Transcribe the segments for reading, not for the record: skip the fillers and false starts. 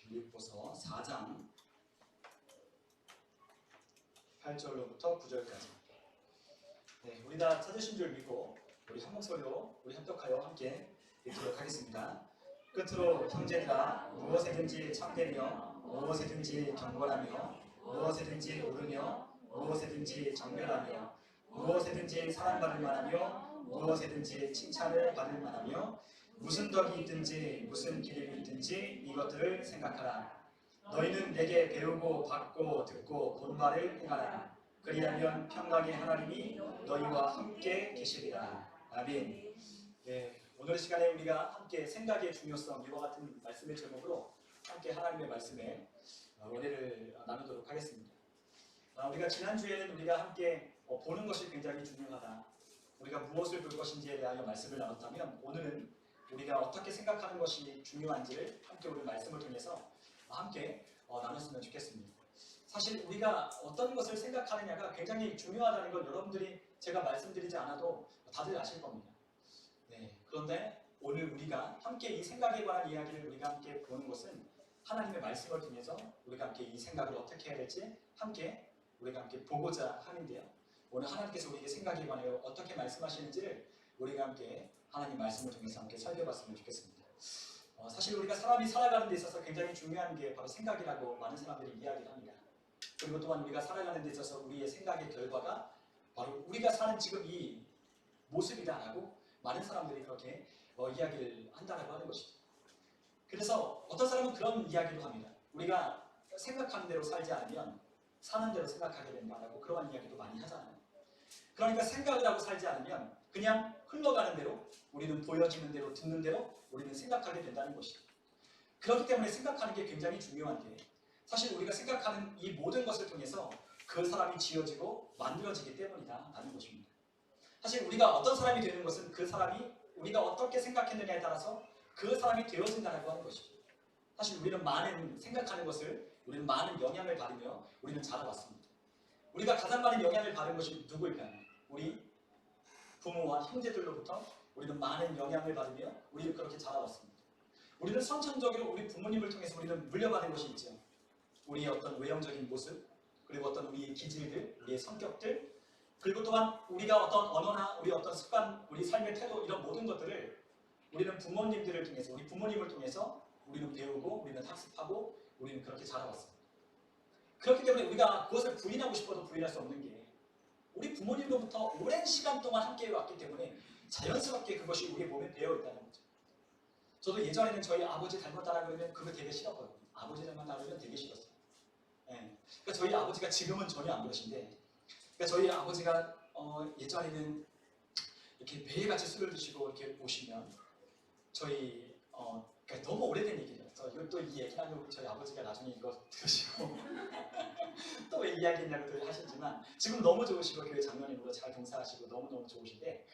빌립보서 4장 8절로부터 9절까지. 네, 우리 다 찾으신 줄 믿고 우리 한 목소리로 우리 합독하여 함께 읽도록 하겠습니다. 끝으로 형제들아, 무엇에든지 참되며 무엇에든지 경건하며 무엇에든지 옳으며 무엇에든지 정결하며 무엇에든지 사랑받을 만하며 무엇에든지 칭찬을 받을 만하며 무슨 덕이 있든지 무슨 기름이 있든지 이것들을 생각하라. 너희는 내게 배우고 받고 듣고 본 말을 행하라. 그리하면 평강의 하나님이 너희와 함께 계시리라. 아멘. 네, 오늘 시간에 우리가 함께 생각의 중요성, 이와 같은 말씀의 제목으로 함께 하나님의 말씀에 은혜를 나누도록 하겠습니다. 우리가 지난주에는 우리가 함께 보는 것이 굉장히 중요하다, 우리가 무엇을 볼 것인지에 대하여 말씀을 나눴다면, 오늘은 우리가 어떻게 생각하는 것이 중요한지를 함께 우리 말씀을 통해서 함께 나눴으면 좋겠습니다. 사실 우리가 어떤 것을 생각하느냐가 굉장히 중요하다는 걸 여러분들이 제가 말씀드리지 않아도 다들 아실 겁니다. 네, 그런데 오늘 우리가 함께 이 생각에 관한 이야기를 우리가 함께 보는 것은 하나님의 말씀을 통해서 우리가 함께 이 생각을 어떻게 해야 될지 함께 우리가 함께 보고자 하는데요. 오늘 하나님께서 우리에게 생각에 관하여 어떻게 말씀하시는지를 우리가 함께 하나님 말씀을 통해서 함께 살펴봤으면 좋겠습니다. 사실 우리가 사람이 살아가는 데 있어서 굉장히 중요한 게 바로 생각이라고 많은 사람들이 이야기를 합니다. 그리고 또한 우리가 살아가는 데 있어서 우리의 생각의 결과가 바로 우리가 사는 지금 이 모습이다라고 많은 사람들이 그렇게 이야기를 한다라고 하는 것이죠. 그래서 어떤 사람은 그런 이야기도 합니다. 우리가 생각하는 대로 살지 않으면 사는 대로 생각하게 된다라고 그러한 이야기도 많이 하잖아요. 그러니까 생각을 하고 살지 않으면 그냥 흘러가는 대로, 우리는 보여지는 대로, 듣는 대로 우리는 생각하게 된다는 것이죠. 그렇기 때문에 생각하는 게 굉장히 중요한데, 사실 우리가 생각하는 이 모든 것을 통해서 그 사람이 지어지고 만들어지기 때문이다라는 것입니다. 사실 우리가 어떤 사람이 되는 것은 그 사람이 우리가 어떻게 생각했느냐에 따라서 그 사람이 되어진다고 하는 것이죠. 사실 우리는 많은 생각하는 것을, 우리는 많은 영향을 받으며 우리는 자라왔습니다. 우리가 가장 많은 영향을 받은 것이 누구일까요? 우리 부모와 형제들로부터 우리는 많은 영향을 받으며 우리는 그렇게 자라왔습니다. 우리는 선천적으로 우리 부모님을 통해서 우리는 물려받은 것이 있죠. 우리의 어떤 외형적인 모습, 그리고 어떤 우리의 기질들, 우리의 성격들, 그리고 또한 우리가 어떤 언어나 우리 어떤 습관, 우리 삶의 태도, 이런 모든 것들을 우리는 부모님들을 통해서, 우리 부모님을 통해서 우리는 배우고 우리는 학습하고 우리는 그렇게 자라왔습니다. 그렇기 때문에 우리가 그것을 부인하고 싶어도 부인할 수 없는 게, 우리 부모님로부터 오랜 시간 동안 함께 왔기 때문에 자연스럽게 그것이 우리 몸에 배어 있다는 거죠. 저도 예전에는 저희 아버지 닮았다라고 그러면 그거 되게 싫었거든요. 아버지 닮았다고 그러면 되게 싫었어요. 네. 그러니까 저희 아버지가 지금은 전혀 안 그러신데, 그러니까 저희 아버지가 예전에는 이렇게 매일같이 술을 드시고 이렇게 오시면 저희 그러니까 너무 오래된 얘기죠. 이것도 이 얘기 하려고 저희 아버지가 나중에 이거 들으시고 또 왜 이야기했냐고 하시지만, 지금 너무 좋으시고 교회 장로님으로 잘 봉사하시고 너무너무 좋으신데,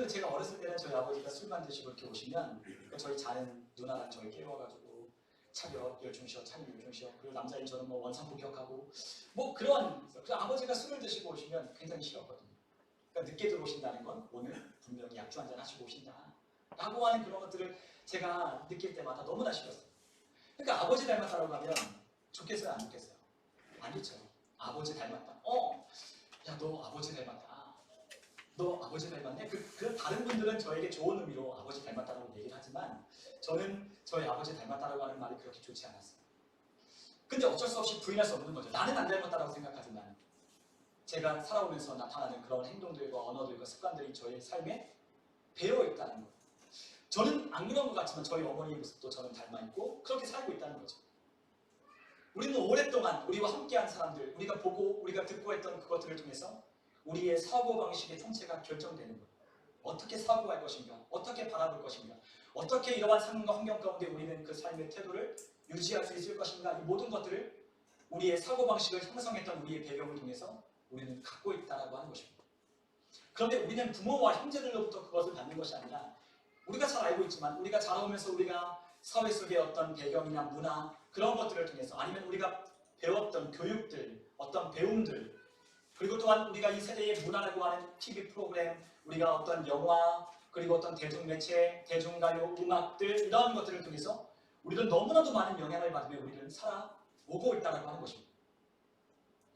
제가 어렸을 때는 저희 아버지가 술만 드시고 이렇게 오시면 저희 자는 누나랑 저희 깨워가지고 차려 열중 쉬어, 차려 열중 쉬어, 그리고 남자인 저는 뭐 원상 복격하고 뭐 그런, 아버지가 술을 드시고 오시면 굉장히 싫었거든요. 그러니까 늦게 들어오신다는 건 오늘 분명히 약주 한잔 하시고 오신다 라고 하는 그런 것들을 제가 느낄 때마다 너무나 싫었어요. 그러니까 아버지 닮았다라고 하면 좋겠어요, 안 좋겠어요? 안 좋죠. 아버지 닮았다. 야, 너 아버지 닮았다. 너 아버지 닮았네? 그 다른 분들은 저에게 좋은 의미로 아버지 닮았다라고 얘기를 하지만, 저는 저희 아버지 닮았다라고 하는 말이 그렇게 좋지 않았어요. 근데 어쩔 수 없이 부인할 수 없는 거죠. 나는 안 닮았다라고 생각하지만 제가 살아오면서 나타나는 그런 행동들과 언어들과 습관들이 저의 삶에 배어 있다는 거예요. 저는 안 그런 것 같지만 저희 어머니의 모습도 저는 닮아있고 그렇게 살고 있다는 거죠. 우리는 오랫동안 우리와 함께한 사람들, 우리가 보고 우리가 듣고 했던 그것들을 통해서 우리의 사고방식의 통째가 결정되는 거예요. 어떻게 사고할 것인가, 어떻게 바라볼 것인가, 어떻게 이러한 상황과 환경 가운데 우리는 그 삶의 태도를 유지할 수 있을 것인가, 이 모든 것들을 우리의 사고방식을 형성했던 우리의 배경을 통해서 우리는 갖고 있다고 하는 것입니다. 그런데 우리는 부모와 형제들로부터 그것을 받는 것이 아니라, 우리가 잘 알고 있지만 우리가 자라오면서 우리가 사회 속의 어떤 배경이나 문화, 그런 것들을 통해서, 아니면 우리가 배웠던 교육들, 어떤 배움들, 그리고 또한 우리가 이 세대의 문화라고 하는 TV 프로그램, 우리가 어떤 영화, 그리고 어떤 대중매체, 대중가요, 음악들, 이런 것들을 통해서 우리는 너무나도 많은 영향을 받으며 우리는 살아오고 있다고 하는 것입니다.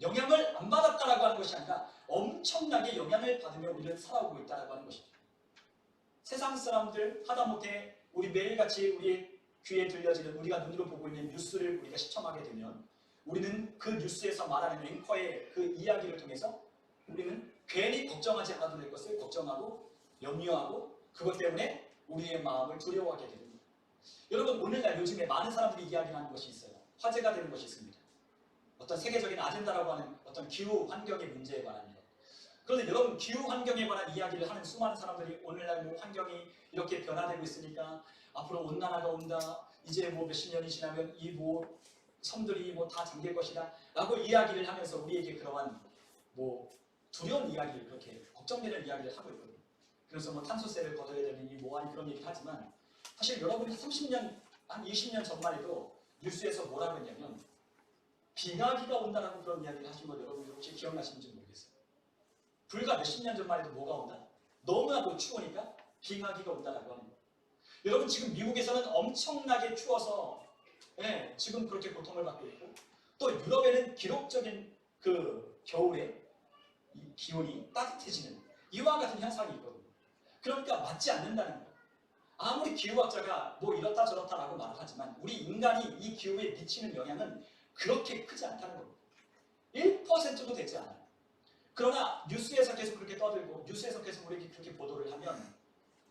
영향을 안 받았다라고 하는 것이 아니라 엄청나게 영향을 받으며 우리는 살아오고 있다고 하는 것입니다. 세상 사람들 하다못해 우리 매일같이 우리의 귀에 들려지는 우리가 눈으로 보고 있는 뉴스를 우리가 시청하게 되면 우리는 그 뉴스에서 말하는 앵커의 그 이야기를 통해서 우리는 괜히 걱정하지 않아도 될 것을 걱정하고 염려하고 그것 때문에 우리의 마음을 두려워하게 됩니다. 여러분 오늘날 요즘에 많은 사람들이 이야기하는 것이 있어요. 화제가 되는 것이 있습니다. 어떤 세계적인 아젠다라고 하는 어떤 기후 환경의 문제에 관한 것. 그런데 여러분 기후 환경에 관한 이야기를 하는 수많은 사람들이 오늘날 뭐 환경이 이렇게 변화되고 있으니까 앞으로 온난화가 온다. 이제 뭐 몇십 년이 지나면 이 뭐 섬들이 뭐 다 잠길 것이다. 라고 이야기를 하면서 우리에게 그러한 뭐 두려운 이야기를 그렇게 걱정되는 이야기를 하고 있거든요. 그래서 뭐 탄소세를 걷어야 되느니 뭐하니 그런 얘기를 하지만 사실 여러분이 30년, 한 20년 전만 해도 뉴스에서 뭐라고 했냐면 빙하기가 온다라고 그런 이야기를 하신 거 여러분들 혹시 기억나시는지 모르겠어요. 불과 몇십 년 전만 해도 뭐가 온다? 너무나도 추우니까 빙하기가 온다라고 하는 거예요. 여러분 지금 미국에서는 엄청나게 추워서 지금 그렇게 고통을 받고 있고 또 유럽에는 기록적인 그 겨울에 이 기온이 따뜻해지는 이와 같은 현상이 있거든요. 그러니까 맞지 않는다는 거예요. 아무리 기후학자가 뭐 이렇다 저렇다라고 말을 하지만 우리 인간이 이 기후에 미치는 영향은 그렇게 크지 않다는 겁니다. 1%도 되지 않아요. 그러나 뉴스에서 계속 그렇게 떠들고 뉴스에서 계속 우리에게 그렇게 보도를 하면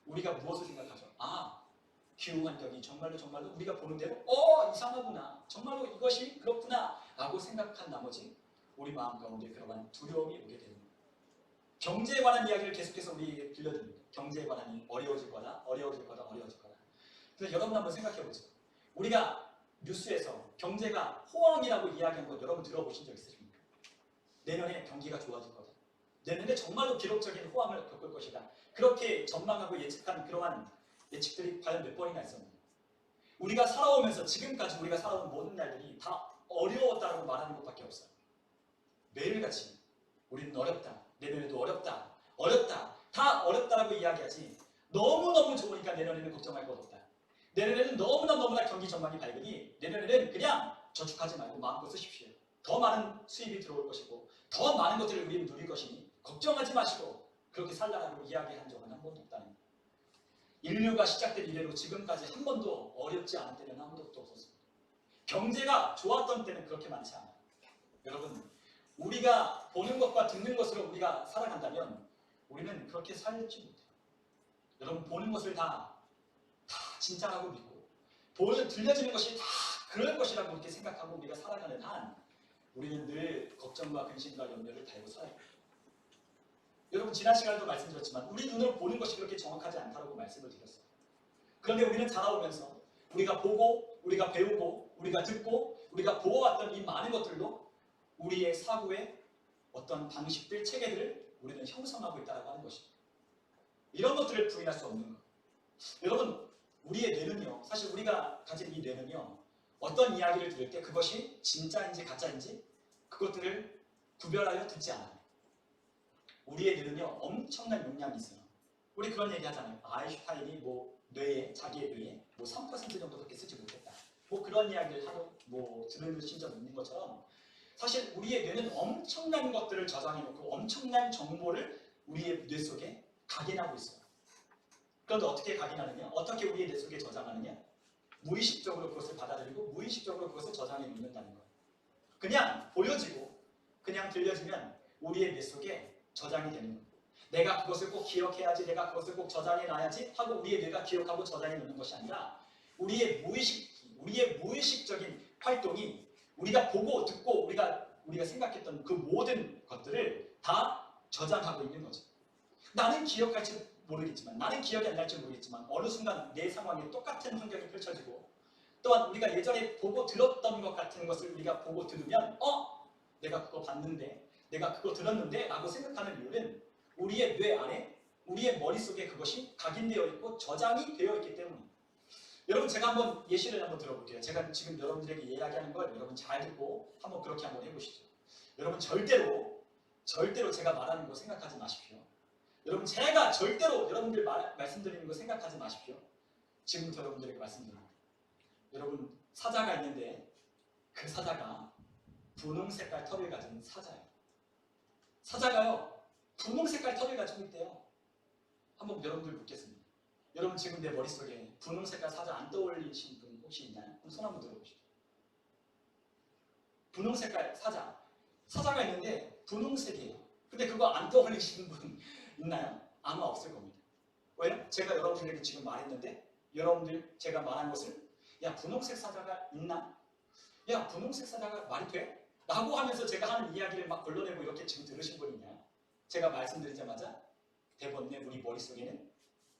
우리가 무엇을 생각하죠? 아, 기후환경이 정말로 우리가 보는 대로 이상하구나. 정말로 이것이 그렇구나 라고 생각한 나머지 우리 마음 가운데 그러한 두려움이 오게 되는 거예요. 경제에 관한 이야기를 계속해서 우리에게 들려줍니다. 경제에 관한 어려워질 거다. 그래서 여러분 한번 생각해 보세요. 우리가 뉴스에서 경제가 호황이라고 이야기한 거 여러분 들어보신 적 있으십니까? 내년에 경기가 좋아질 거다. 내년에 정말로 기록적인 호황을 겪을 것이다. 그렇게 전망하고 예측한 그러한 예측들이 과연 몇 번이나 있었는가? 우리가 살아오면서 지금까지 우리가 살아온 모든 날들이 다 어려웠다라고 말하는 것밖에 없어요. 매일같이 우리는 어렵다. 내년에도 어렵다. 다 어렵다라고 이야기하지. 너무너무 좋으니까 내년에는 걱정할 것 없다. 내년에는 너무나 경기 전망이 밝으니 내년에는 그냥 저축하지 말고 마음껏 쓰십시오. 더 많은 수입이 들어올 것이고 더 많은 것들을 우리는 누릴 것이니 걱정하지 마시고 그렇게 살라라고 이야기한 적은 한 번도 없다는 거예요. 인류가 시작된 이래로 지금까지 한 번도 어렵지 않은 때는 한 번도 없었습니다. 경제가 좋았던 때는 그렇게 많지 않아요. 여러분 우리가 보는 것과 듣는 것으로 우리가 살아간다면 우리는 그렇게 살지 못해요. 여러분 보는 것을 다 진짜라고 믿고 들려지는 것이 다 그럴 것이라고 이렇게 생각하고 우리가 살아가는 한 우리는 늘 걱정과 근심과 염려를 달고 살아요. 여러분 지난 시간에도 말씀드렸지만 우리 눈으로 보는 것이 그렇게 정확하지 않다고 말씀을 드렸어요. 그런데 우리는 자라오면서 우리가 보고 우리가 배우고 우리가 듣고 우리가 보아왔던 이 많은 것들로 우리의 사고의 어떤 방식들, 체계들을 우리는 형성하고 있다고 하는 것입니다. 이런 것들을 부인할 수 없는 거예요. 여러분 우리의 뇌는요, 사실 우리가 가진 이 뇌는요, 어떤 이야기를 들을 때 그것이 진짜인지 가짜인지 그것들을 구별하여 듣지 않아요. 우리의 뇌는요 엄청난 용량이 있어요. 우리 그런 얘기 하잖아요. 아인슈타인이 뭐 뇌에, 자기의 뇌에 뭐 3% 정도밖에 쓰지 못했다. 뭐 그런 이야기를 하고 뭐 들으신 적 있는 것처럼 사실 우리의 뇌는 엄청난 것들을 저장해놓고 엄청난 정보를 우리의 뇌 속에 각인하고 있어요. 그런데 어떻게 각인하느냐? 어떻게 우리의 뇌 속에 저장하느냐? 무의식적으로 그것을 받아들이고 무의식적으로 그것을 저장해 놓는다는 거예요. 그냥 보여지고 그냥 들려지면 우리의 뇌 속에 저장이 되는 거예요. 내가 그것을 꼭 기억해야지, 내가 그것을 꼭 저장해 놔야지 하고 우리의 뇌가 기억하고 저장해 놓는 것이 아니라 우리의 무의식적인 활동이 우리가 보고 듣고 우리가 생각했던 그 모든 것들을 다 저장하고 있는 거죠. 나는 기억할지 모르겠지만, 나는 기억이 안 날지 모르겠지만 어느 순간 내 상황에 똑같은 환경이 펼쳐지고 또한 우리가 예전에 보고 들었던 것 같은 것을 우리가 보고 들으면 내가 그거 봤는데, 내가 그거 들었는데 라고 생각하는 이유는 우리의 뇌 안에, 우리의 머릿속에 그것이 각인되어 있고 저장이 되어 있기 때문입니다. 여러분 제가 한번 예시를 한번 들어볼게요. 제가 지금 여러분들에게 이야기하는 걸 여러분 잘 듣고 한번 그렇게 한번 해보시죠. 여러분 절대로 제가 말하는 거 생각하지 마십시오. 여러분 제가 절대로 여러분들 말씀드리는 거 생각하지 마십시오. 지금부터 여러분들에게 말씀드립니다. 여러분 사자가 있는데 그 사자가 분홍 색깔 털을 가진 사자예요. 사자가요 분홍 색깔 털을 가지고 있대요. 한번 여러분들 묻겠습니다. 여러분 지금 내 머릿속에 분홍 색깔 사자 안 떠올리신 분 혹시 있나요? 그럼 손 한번 들어보시죠. 분홍 색깔 사자가 있는데 분홍색이에요. 근데 그거 안 떠올리시는 분 있나요? 아마 없을 겁니다. 왜요? 제가 여러분들에게 지금 말했는데 여러분들 제가 말한 것을 야 분홍색 사자가 있나? 야 분홍색 사자가 말이 돼? 라고 하면서 제가 하는 이야기를 막 걸러내고 이렇게 지금 들으신 분 있나요? 제가 말씀드리자마자 대본 내 우리 머릿속에는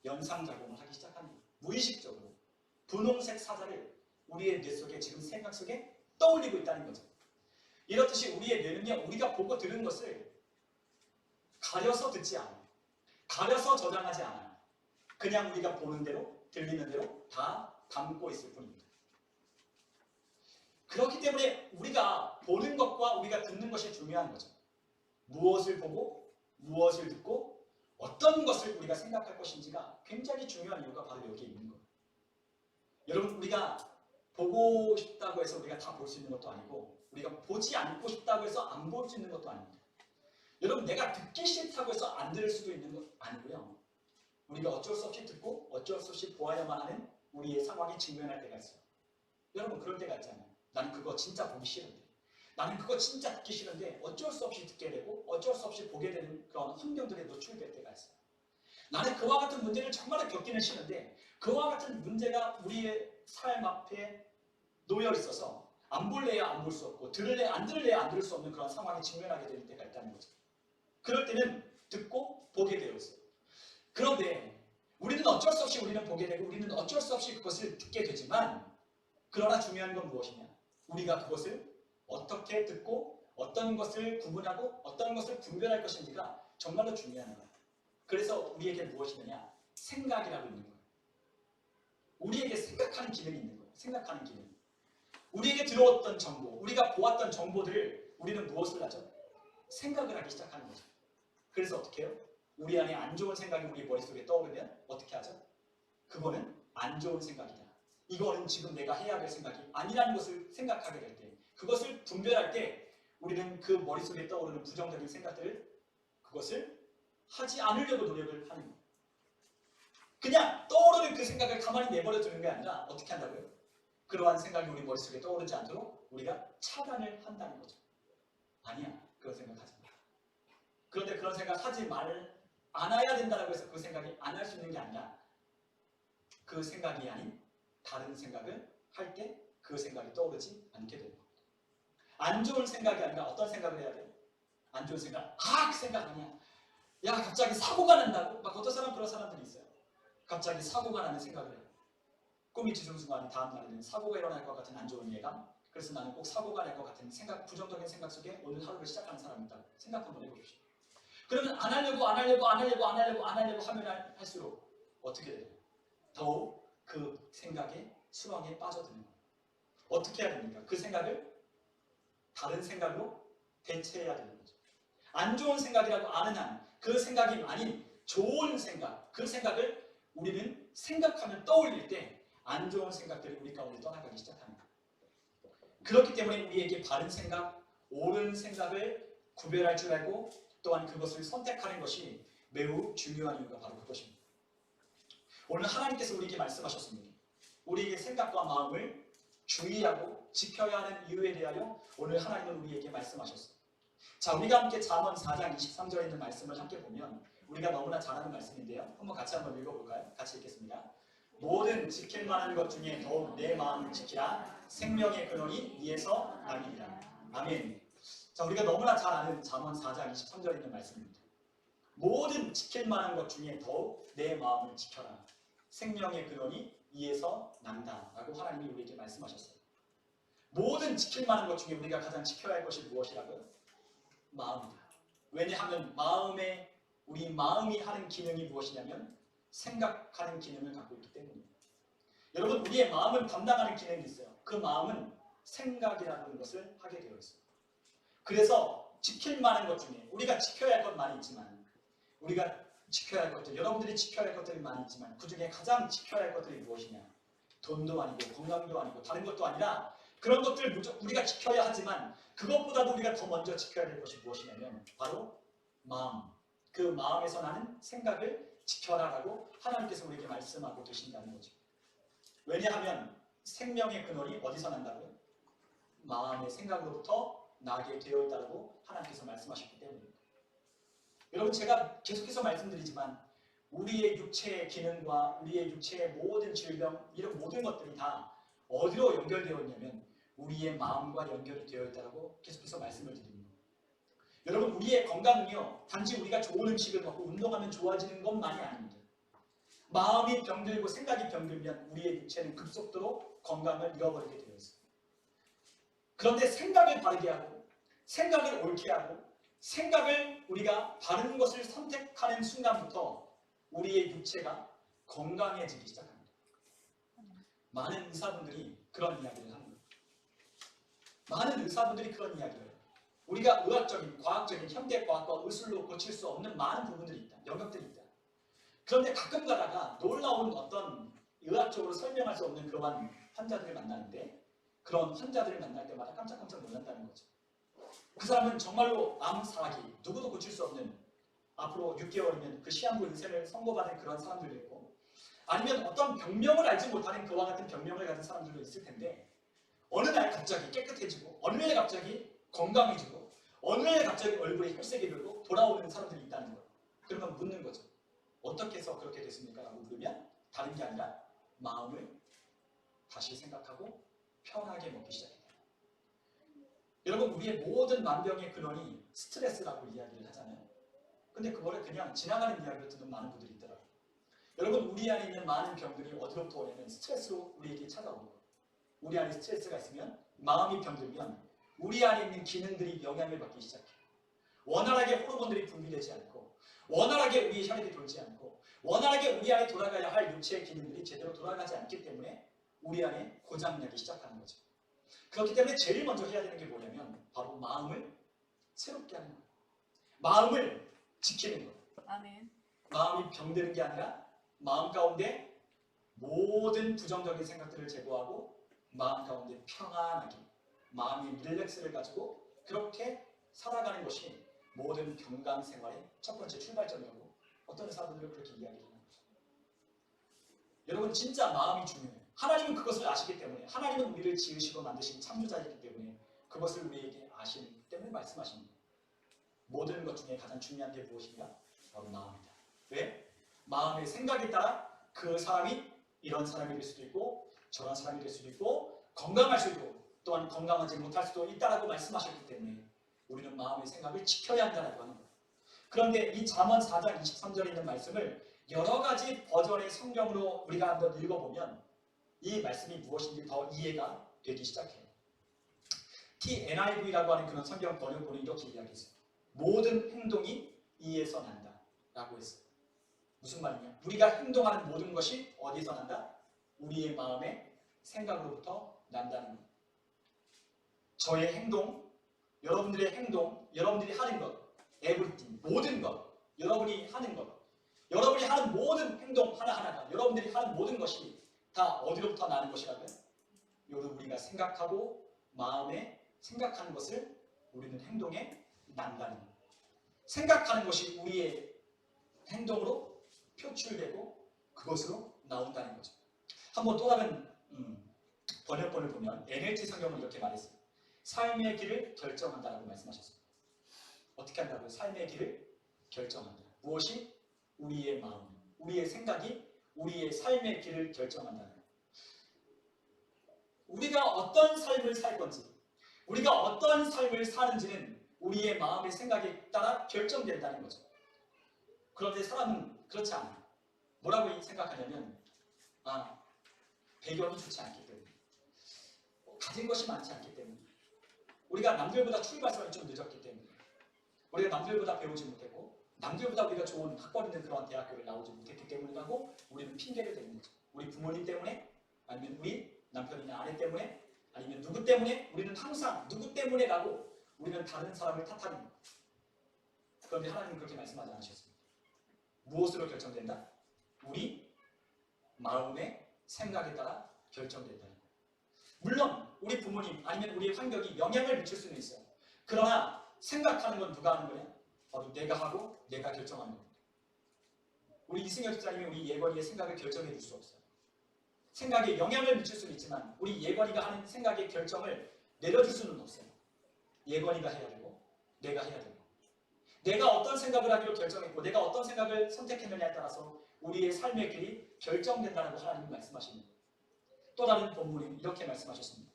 연상작용을 하기 시작합니다. 무의식적으로 분홍색 사자를 우리의 뇌 속에 지금 생각 속에 떠올리고 있다는 거죠. 이렇듯이 우리의 뇌는요 우리가 보고 들은 것을 가려서 듣지 않아요. 가려서 저장하지 않아요. 그냥 우리가 보는 대로 들리는 대로 다 담고 있을 뿐입니다. 그렇기 때문에 우리가 보는 것과 우리가 듣는 것이 중요한 거죠. 무엇을 보고 무엇을 듣고 어떤 것을 우리가 생각할 것인지가 굉장히 중요한 이유가 바로 여기에 있는 거예요. 여러분 우리가 보고 싶다고 해서 우리가 다 볼 수 있는 것도 아니고 우리가 보지 않고 싶다고 해서 안 볼 수 있는 것도 아닙니다. 여러분 내가 듣기 싫다고 해서 안 들을 수도 있는 것 아니고요. 우리가 어쩔 수 없이 듣고 어쩔 수 없이 보아야만 하는 우리의 상황에 직면할 때가 있어요. 여러분 그럴 때가 있잖아요. 나는 그거 진짜 보기 싫은데 나는 그거 진짜 듣기 싫은데 어쩔 수 없이 듣게 되고 어쩔 수 없이 보게 되는 그런 환경들에 노출될 때가 있어요. 나는 그와 같은 문제를 정말 겪기는 싫은데 그와 같은 문제가 우리의 삶 앞에 놓여 있어서 안 볼래야 안 볼 수 없고 들을래야 안 들을래야 안 들을 수 없는 그런 상황에 직면하게 될 때가 있다는 거죠. 그럴 때는 듣고 보게 되어 있어요. 그런데 우리는 어쩔 수 없이 우리는 보게 되고 우리는 어쩔 수 없이 그것을 듣게 되지만 그러나 중요한 건 무엇이냐? 우리가 그것을 어떻게 듣고 어떤 것을 구분하고 어떤 것을 분별할 것인지가 정말로 중요한 거예요. 그래서 우리에게 무엇이 있느냐? 생각이라고 있는 거예요. 우리에게 생각하는 기능이 있는 거예요. 생각하는 기능. 우리에게 들어왔던 정보, 우리가 보았던 정보들을 우리는 무엇을 하죠? 생각을 하기 시작하는 거죠. 그래서 어떻게 해요? 우리 안에 안 좋은 생각이 우리 머릿속에 떠오르면 어떻게 하죠? 그거는 안 좋은 생각이다. 이거는 지금 내가 해야 될 생각이 아니라는 것을 생각하게 될 때, 그것을 분별할 때 우리는 그 머릿속에 떠오르는 부정적인 생각들을 그것을 하지 않으려고 노력을 하는 거예요. 그냥 떠오르는 그 생각을 가만히 내버려 두는 게 아니라 어떻게 한다고요? 그러한 생각이 우리 머릿속에 떠오르지 않도록 우리가 차단을 한다는 거죠. 아니야, 그런 생각하지 마. 그런데 그런 생각 하지 않아야 된다고 해서 그 생각이 안 할 수 있는 게 아니라 그 생각이 아닌 다른 생각을 할 때 그 생각이 떠오르지 않게 되는 겁니다. 안 좋은 생각이 아니라 어떤 생각을 해야 돼요? 안 좋은 생각, 그 생각 아니야. 야 갑자기 사고가 난다고? 막 어떤 사람 그런 사람들이 있어요. 갑자기 사고가 나는 생각을 해요. 꿈이 뒤숭숭하니 다음 날에는 사고가 일어날 것 같은 안 좋은 예감. 그래서 나는 꼭 사고가 날 것 같은 생각, 부정적인 생각 속에 오늘 하루를 시작하는 사람이 있다고 생각 한번 해보십시오. 그러면 안 하려고 하면 할수록 어떻게 돼요? 더욱 그 생각의 수렁에 빠져드는 거예요. 어떻게 해야 됩니까? 그 생각을 다른 생각으로 대체해야 되는 거죠. 안 좋은 생각이라고 아는 한 그 생각이 아닌 좋은 생각, 그 생각을 우리는 생각하면 떠올릴 때 안 좋은 생각들이 우리 가운데 떠나가기 시작하는 거예요. 그렇기 때문에 우리에게 바른 생각, 옳은 생각을 구별할 줄 알고 또한 그것을 선택하는 것이 매우 중요한 이유가 바로 그것입니다. 오늘 하나님께서 우리에게 말씀하셨습니다. 우리에게 생각과 마음을 주의하고 지켜야 하는 이유에 대하여 오늘 하나님은 우리에게 말씀하셨습니다. 자, 우리가 함께 잠언 4장 23절에 있는 말씀을 함께 보면 우리가 너무나 잘 아는 말씀인데요. 한번 같이 한번 읽어볼까요? 같이 읽겠습니다. 모든 지킬 만한 것 중에 더욱 내 마음을 지키라. 생명의 근원이 이에서 남이니라. 아멘. 자, 우리가 너무나 잘 아는 잠언 4장 23절에 있는 말씀입니다. 모든 지킬 만한 것 중에 더욱 내 마음을 지켜라. 생명의 근원이 이에서 난다. 라고 하나님이 우리에게 말씀하셨어요. 모든 지킬 만한 것 중에 우리가 가장 지켜야 할 것이 무엇이라고요? 마음이다. 왜냐하면 우리 마음이 하는 기능이 무엇이냐면 생각하는 기능을 갖고 있기 때문입니다. 여러분, 우리의 마음은 담당하는 기능이 있어요. 그 마음은 생각이라는 것을 하게 되어 있어요. 그래서 지킬 만한 것 중에 우리가 지켜야 할 것 많이 있지만 우리가 지켜야 할 것들, 여러분들이 지켜야 할 것들이 많이 있지만 그 중에 가장 지켜야 할 것들이 무엇이냐? 돈도 아니고 건강도 아니고 다른 것도 아니라 그런 것들 우리가 지켜야 하지만 그것보다도 우리가 더 먼저 지켜야 될 것이 무엇이냐면 바로 마음. 그 마음에서 나는 생각을 지켜라라고 하나님께서 우리에게 말씀하고 계신다는 거죠. 왜냐하면 생명의 근원이 어디서 난다고요? 마음의 생각으로부터 나게 되어 있다고 하나님께서 말씀하셨기 때문입니다. 여러분 제가 계속해서 말씀드리지만 우리의 육체의 기능과 우리의 육체의 모든 질병 이런 모든 것들이 다 어디로 연결되어 있냐면 우리의 마음과 연결이 되어 있다고 계속해서 말씀을 드립니다. 여러분 우리의 건강은요 단지 우리가 좋은 음식을 먹고 운동하면 좋아지는 것만이 아닙니다. 마음이 병들고 생각이 병들면 우리의 육체는 급속도로 건강을 잃어버리게 되어 있습니다. 그런데 생각을 바르게 하고 생각을 옳게 하고 생각을 우리가 바른 것을 선택하는 순간부터 우리의 육체가 건강해지기 시작합니다. 많은 의사분들이 그런 이야기를 합니다. 많은 의사분들이 그런 이야기를 해요. 우리가 의학적인, 과학적인 현대과학과 의술로 고칠 수 없는 많은 부분들이 있다. 영역들이 있다. 그런데 가끔 가다가 놀라운 어떤 의학적으로 설명할 수 없는 그러한 환자들을 만나는데 그런 환자들을 만날 때마다 깜짝깜짝 놀란다는 거죠. 그 사람은 정말로 암사기, 누구도 고칠 수 없는 앞으로 6개월이면 그 시한부 인생을 선고받은 그런 사람들도 있고 아니면 어떤 병명을 알지 못하는 그와 같은 병명을 가진 사람들도 있을 텐데 어느 날 갑자기 깨끗해지고 어느 날 갑자기 건강해지고 어느 날 갑자기 얼굴에 혈색이 돌고 돌아오는 사람들이 있다는 거예요. 그러면 묻는 거죠. 어떻게 해서 그렇게 됐습니까? 라고 물으면 다른 게 아니라 마음을 다시 생각하고 편하게 먹기 시작합니다. 여러분 우리의 모든 만병의 근원이 스트레스라고 이야기를 하잖아요. 근데 그거를 그냥 지나가는 이야기로 듣는 많은 분들이 있더라고요. 여러분 우리 안에 있는 많은 병들이 어디로부터 오냐면 스트레스로 우리에게 찾아오는 거예요. 우리 안에 스트레스가 있으면 마음이 병들면 우리 안에 있는 기능들이 영향을 받기 시작해요. 원활하게 호르몬들이 분비되지 않고 원활하게 우리의 혈액이 돌지 않고 원활하게 우리 안에 돌아가야 할 육체의 기능들이 제대로 돌아가지 않기 때문에 우리 안에 고장나기 시작하는 거죠. 그렇기 때문에 제일 먼저 해야 되는 게 뭐냐면 바로 마음을 새롭게 하는 거예요. 마음을 지키는 거예요. 아멘. 마음이 병드는 게 아니라 마음 가운데 모든 부정적인 생각들을 제거하고 마음 가운데 평안하게 마음이 릴렉스를 가지고 그렇게 살아가는 것이 모든 건강 생활의 첫 번째 출발점이라고 어떤 사람들은 그렇게 이야기를 하는 거죠. 여러분 진짜 마음이 중요해요. 하나님은 그것을 아시기 때문에 하나님은 우리를 지으시고 만드신 창조자이기 때문에 그것을 우리에게 아시기 때문에 말씀하십니다. 모든 것 중에 가장 중요한 게 무엇인가? 바로 마음이다. 왜? 마음의 생각에 따라 그 사람이 이런 사람이 될 수도 있고 저런 사람이 될 수도 있고 건강할 수도 또한 건강하지 못할 수도 있다라고 말씀하셨기 때문에 우리는 마음의 생각을 지켜야 한다라고 하는 거예요. 그런데 이 잠언 4장 23절에 있는 말씀을 여러 가지 버전의 성경으로 우리가 한번 읽어보면 이 말씀이 무엇인지 더 이해가 되기 시작해요. TNIV라고 하는 그런 성경 번역본은 이렇게 이야기했어요. 모든 행동이 이에서 난다 라고 했어요. 무슨 말이냐? 우리가 행동하는 모든 것이 어디서 난다? 우리의 마음의 생각으로부터 난다는 거예요. 저의 행동, 여러분들의 행동, 여러분들이 하는 것, everything, 모든 것, 여러분이 하는 것, 여러분이 하는 모든 행동 하나하나가 여러분들이 하는 모든 것이 다 어디로부터 나는 것이라고요? 여러분 우리가 생각하고 마음에 생각하는 것을 우리는 행동에 난다는 거예요. 생각하는 것이 우리의 행동으로 표출되고 그것으로 나온다는 거죠. 한번 또 다른 번역본을 보면 NLT 성경은 이렇게 말했어요. 삶의 길을 결정한다라고 말씀하셨습니다. 어떻게 한다고요? 삶의 길을 결정한다. 무엇이? 우리의 마음, 우리의 생각이 우리의 삶의 길을 결정한다는 거예요. 우리가 어떤 삶을 살 건지 우리가 어떤 삶을 사는지는 우리의 마음의 생각에 따라 결정된다는 거죠. 그런데 사람은 그렇지 않아요. 뭐라고 생각하냐면 배경이 좋지 않기 때문에 가진 것이 많지 않기 때문에 우리가 남들보다 출발선이 좀 늦었기 때문에 우리가 남들보다 배우지 못했고 남들보다 우리가 좋은 학벌 있는 그런 대학교를 나오지 못했기 때문이라고 우리는 핑계를 대는 거죠. 우리 부모님 때문에 아니면 우리 남편이나 아내 때문에 아니면 누구 때문에 우리는 항상 누구 때문에라고 우리는 다른 사람을 탓하는 거예요. 그런데 하나님은 그렇게 말씀하지 않으셨습니다. 무엇으로 결정된다? 우리 마음의 생각에 따라 결정된다는 거예요. 물론 우리 부모님 아니면 우리 환경이 영향을 미칠 수는 있어요. 그러나 생각하는 건 누가 하는 거냐? 바로 내가 하고 내가 결정하는 겁니다. 우리 이승엽 집사님이 우리 예건이의 생각을 결정해 줄 수 없어요. 생각에 영향을 미칠 수는 있지만 우리 예건이가 하는 생각의 결정을 내려줄 수는 없어요. 예건이가 해야 되고 내가 해야 되고 내가 어떤 생각을 하기로 결정했고 내가 어떤 생각을 선택했느냐에 따라서 우리의 삶의 길이 결정된다고 하나님이 말씀하십니다. 또 다른 본문이 이렇게 말씀하셨습니다.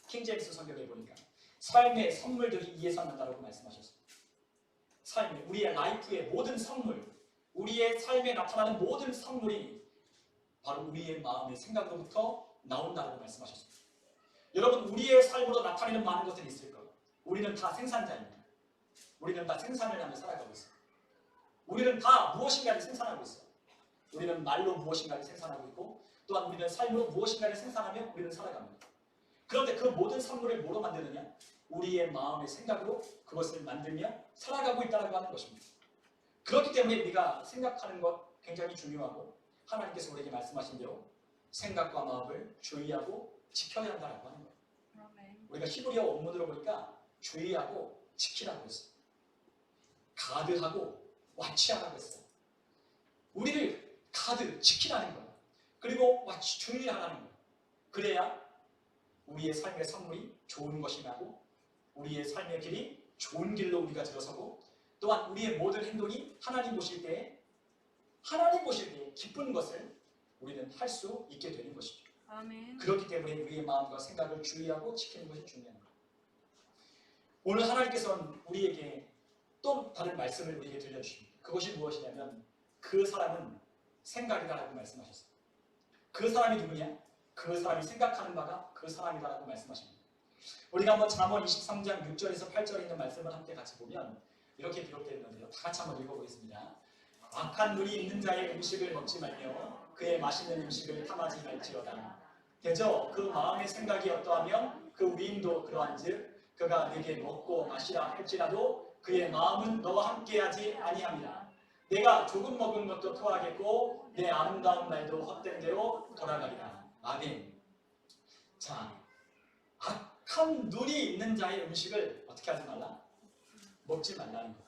킹제임스 성경에 보니까 삶의 선물들이 이에서 난다라고 말씀하셨습니다. 삶의 우리의 라이프의 모든 선물, 우리의 삶에 나타나는 모든 선물이 바로 우리의 마음의 생각으로부터 나온다라고 말씀하셨습니다. 여러분, 우리의 삶으로 나타내는 많은 것들이 있을 거예요. 우리는 다 생산자입니다. 우리는 다 생산을 하며 살아가고 있어요. 우리는 다 무엇인가를 생산하고 있어요. 우리는 말로 무엇인가를 생산하고 있고 또한 우리는 삶으로 무엇인가를 생산하며 우리는 살아갑니다. 그런데 그 모든 선물을 뭐로 만드느냐? 우리의 마음의 생각으로 그것을 만들며 살아가고 있다는 것입니다. 그렇기 때문에 우리가 생각하는 것 굉장히 중요하고 하나님께서 우리에게 말씀하신 대로 생각과 마음을 주의하고 지켜야 한다고 하는 거예요. 우리가 히브리어 원문으로 보니까 주의하고 지키라고 했어요. 가드하고 와치하라고 했어요. 우리를 가드, 지키라는 거예요. 그리고 와치, 주의하라는 거예요. 그래야 우리의 삶의 선물이 좋은 것이 나고 우리의 삶의 길이 좋은 길로 우리가 들어서고 또한 우리의 모든 행동이 하나님 보실 때에 기쁜 것을 우리는 할 수 있게 되는 것이죠. 아멘. 그렇기 때문에 우리의 마음과 생각을 주의하고 지키는 것이 중요한 거예요. 오늘 하나님께서는 우리에게 또 다른 말씀을 우리에게 들려주십니다. 그것이 무엇이냐면 그 사람은 생각이다라고 말씀하셨어요. 그 사람이 누구냐? 그 사람이 생각하는 바가 그 사람이다라고 말씀하십니다. 우리가 한번 잠언 23장 6절에서 8절에 있는 말씀을 함께 같이 보면 이렇게 기록되어 있는데요. 다 같이 한번 읽어보겠습니다. 악한 눈이 있는 자의 음식을 먹지 말며 그의 맛있는 음식을 탐하지 말지어다. 대저 그 마음의 생각이 어떠하면 그 위인도 그러한즉 그가 네게 먹고 마시라 할지라도 그의 마음은 너와 함께하지 아니함이라. 내가 조금 먹은 것도 토하겠고 내 아름다운 날도 헛된 대로 돌아가리라. 아멘. 자, 악한 눈이 있는 자의 음식을 어떻게 하지 말라? 먹지 말라는 거예요.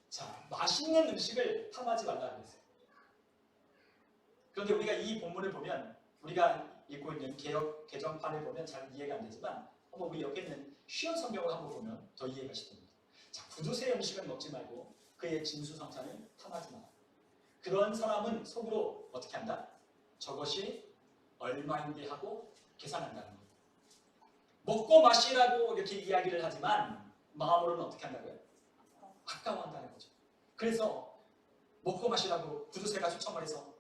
자, 맛있는 음식을 탐하지 말라고 했어요. 그런데 우리가 이 본문을 보면 우리가 읽고 있는 개정판을 보면 잘 이해가 안 되지만 한번 우리 옆에 있는 쉬운 성경을 한번 보면 더 이해가 쉽습니다. 자, 구두쇠 음식은 먹지 말고 그의 진수성찬을 탐하지 마라. 그런 사람은 속으로 어떻게 한다? 저것이 얼마인데 하고 계산한다는 거예요. 먹고 마시라고 이렇게 이야기를 하지만 마음으로는 어떻게 한다고요? 아까워한다는 거죠. 그래서 먹고 마시라고 구두쇠가 초청을 해서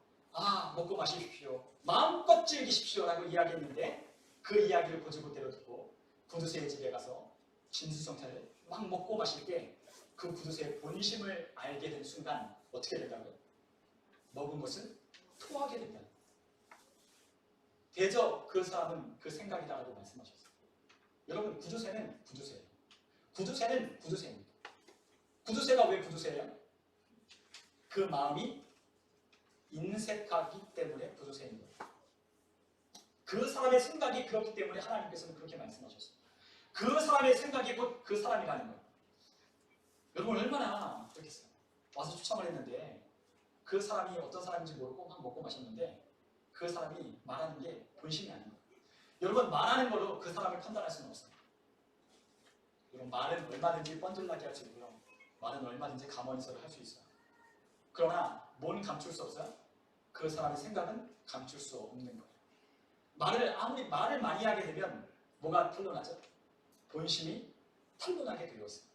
먹고 마십시오. 마음껏 즐기십시오라고 이야기했는데 그 이야기를 고지고대로 듣고 구두쇠의 집에 가서 진수성찬을 막 먹고 마실 때 그 구두쇠의 본심을 알게 된 순간 어떻게 된다고요? 먹은 것을 토하게 된다. 대저 그 사람은 그 생각이다라고 말씀하셨어요. 여러분, 구두쇠는 구두쇠예요. 구두쇠는 구두쇠입니다. 구두쇠가 왜 구두쇠예요? 그 마음이 인색하기 때문에 구두쇠인 거예요. 그 사람의 생각이 그렇기 때문에 하나님께서는 그렇게 말씀하셨어요. 그 사람의 생각이 곧 그 사람이라는 거예요. 여러분, 얼마나 그렇겠어요. 와서 추첨을 했는데 그 사람이 어떤 사람인지 모르고 막 먹고 마셨는데 그 사람이 말하는 게 본심이 아닌 거예요. 여러분, 말하는 거로 그 사람을 판단할 수는 없어요. 여러분, 말은 얼마든지 뻔질나게 할 수 있고요. 말은 얼마든지 가만히서를 할 수 있어요. 그러나 뭔 감출 수 없어요? 그 사람의 생각은 감출 수 없는 거예요. 아무리 말을 많이 하게 되면 뭐가 탄로나죠? 본심이 탄로나게 되었어요.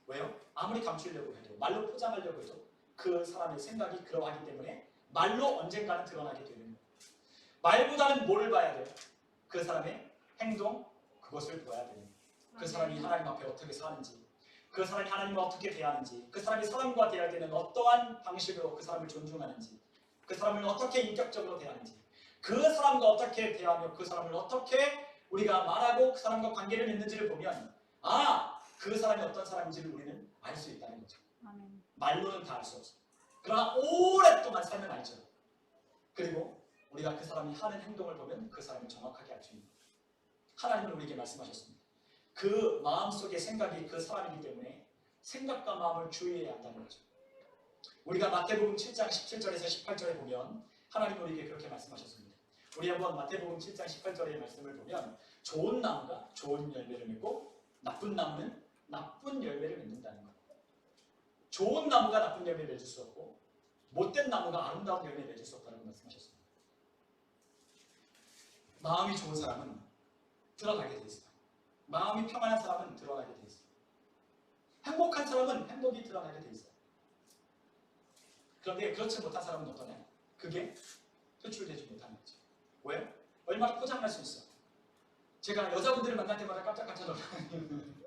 왜요? 아무리 감추려고 해도 말로 포장하려고 해도 그 사람의 생각이 그러하기 때문에 말로 언젠가는 드러나게 되는 거예요. 말보다는 뭐를 봐야 돼요? 그 사람의 행동, 그것을 봐야 돼요. 그 사람이 하나님 앞에 어떻게 사는지, 그 사람이 하나님과 어떻게 대하는지, 그 사람이 사람과 대할 때는 어떠한 방식으로 그 사람을 존중하는지, 그 사람을 어떻게 인격적으로 대하는지, 그 사람과 어떻게 대하며 그 사람을 어떻게 우리가 말하고 그 사람과 관계를 맺는지를 보면 그 사람이 어떤 사람인지를 우리는 알 수 있다는 거죠. 아멘. 말로는 다 알 수 없어요. 그러나 오랫동안 살면 알죠. 그리고 우리가 그 사람이 하는 행동을 보면 그 사람을 정확하게 알 수 있는 거예요. 하나님은 우리에게 말씀하셨습니다. 그 마음속의 생각이 그 사람이기 때문에 생각과 마음을 주의해야 한다는 거죠. 우리가 마태복음 7장 17절에서 18절에 보면 하나님은 우리에게 그렇게 말씀하셨습니다. 우리 한번 마태복음 7장 18절의 말씀을 보면 좋은 나무가 좋은 열매를 맺고 나쁜 나무는 나쁜 열매를 맺는다는 거예요. 좋은 나무가 나쁜 열매를 맺을 수 없고 못된 나무가 아름다운 열매를 맺을 수 없다는 말씀하셨습니다. 마음이 좋은 사람은 드러나게 돼 있어요. 마음이 평안한 사람은 드러나게 돼 있어요. 행복한 사람은 행복이 드러나게 돼 있어요. 그런데 그렇지 못한 사람은 어떠냐? 그게 표출되지 못하는 거죠. 왜? 얼마나 포장할 수 있어. 제가 여자분들을 만날 때마다 깜짝깜짝 놀라요.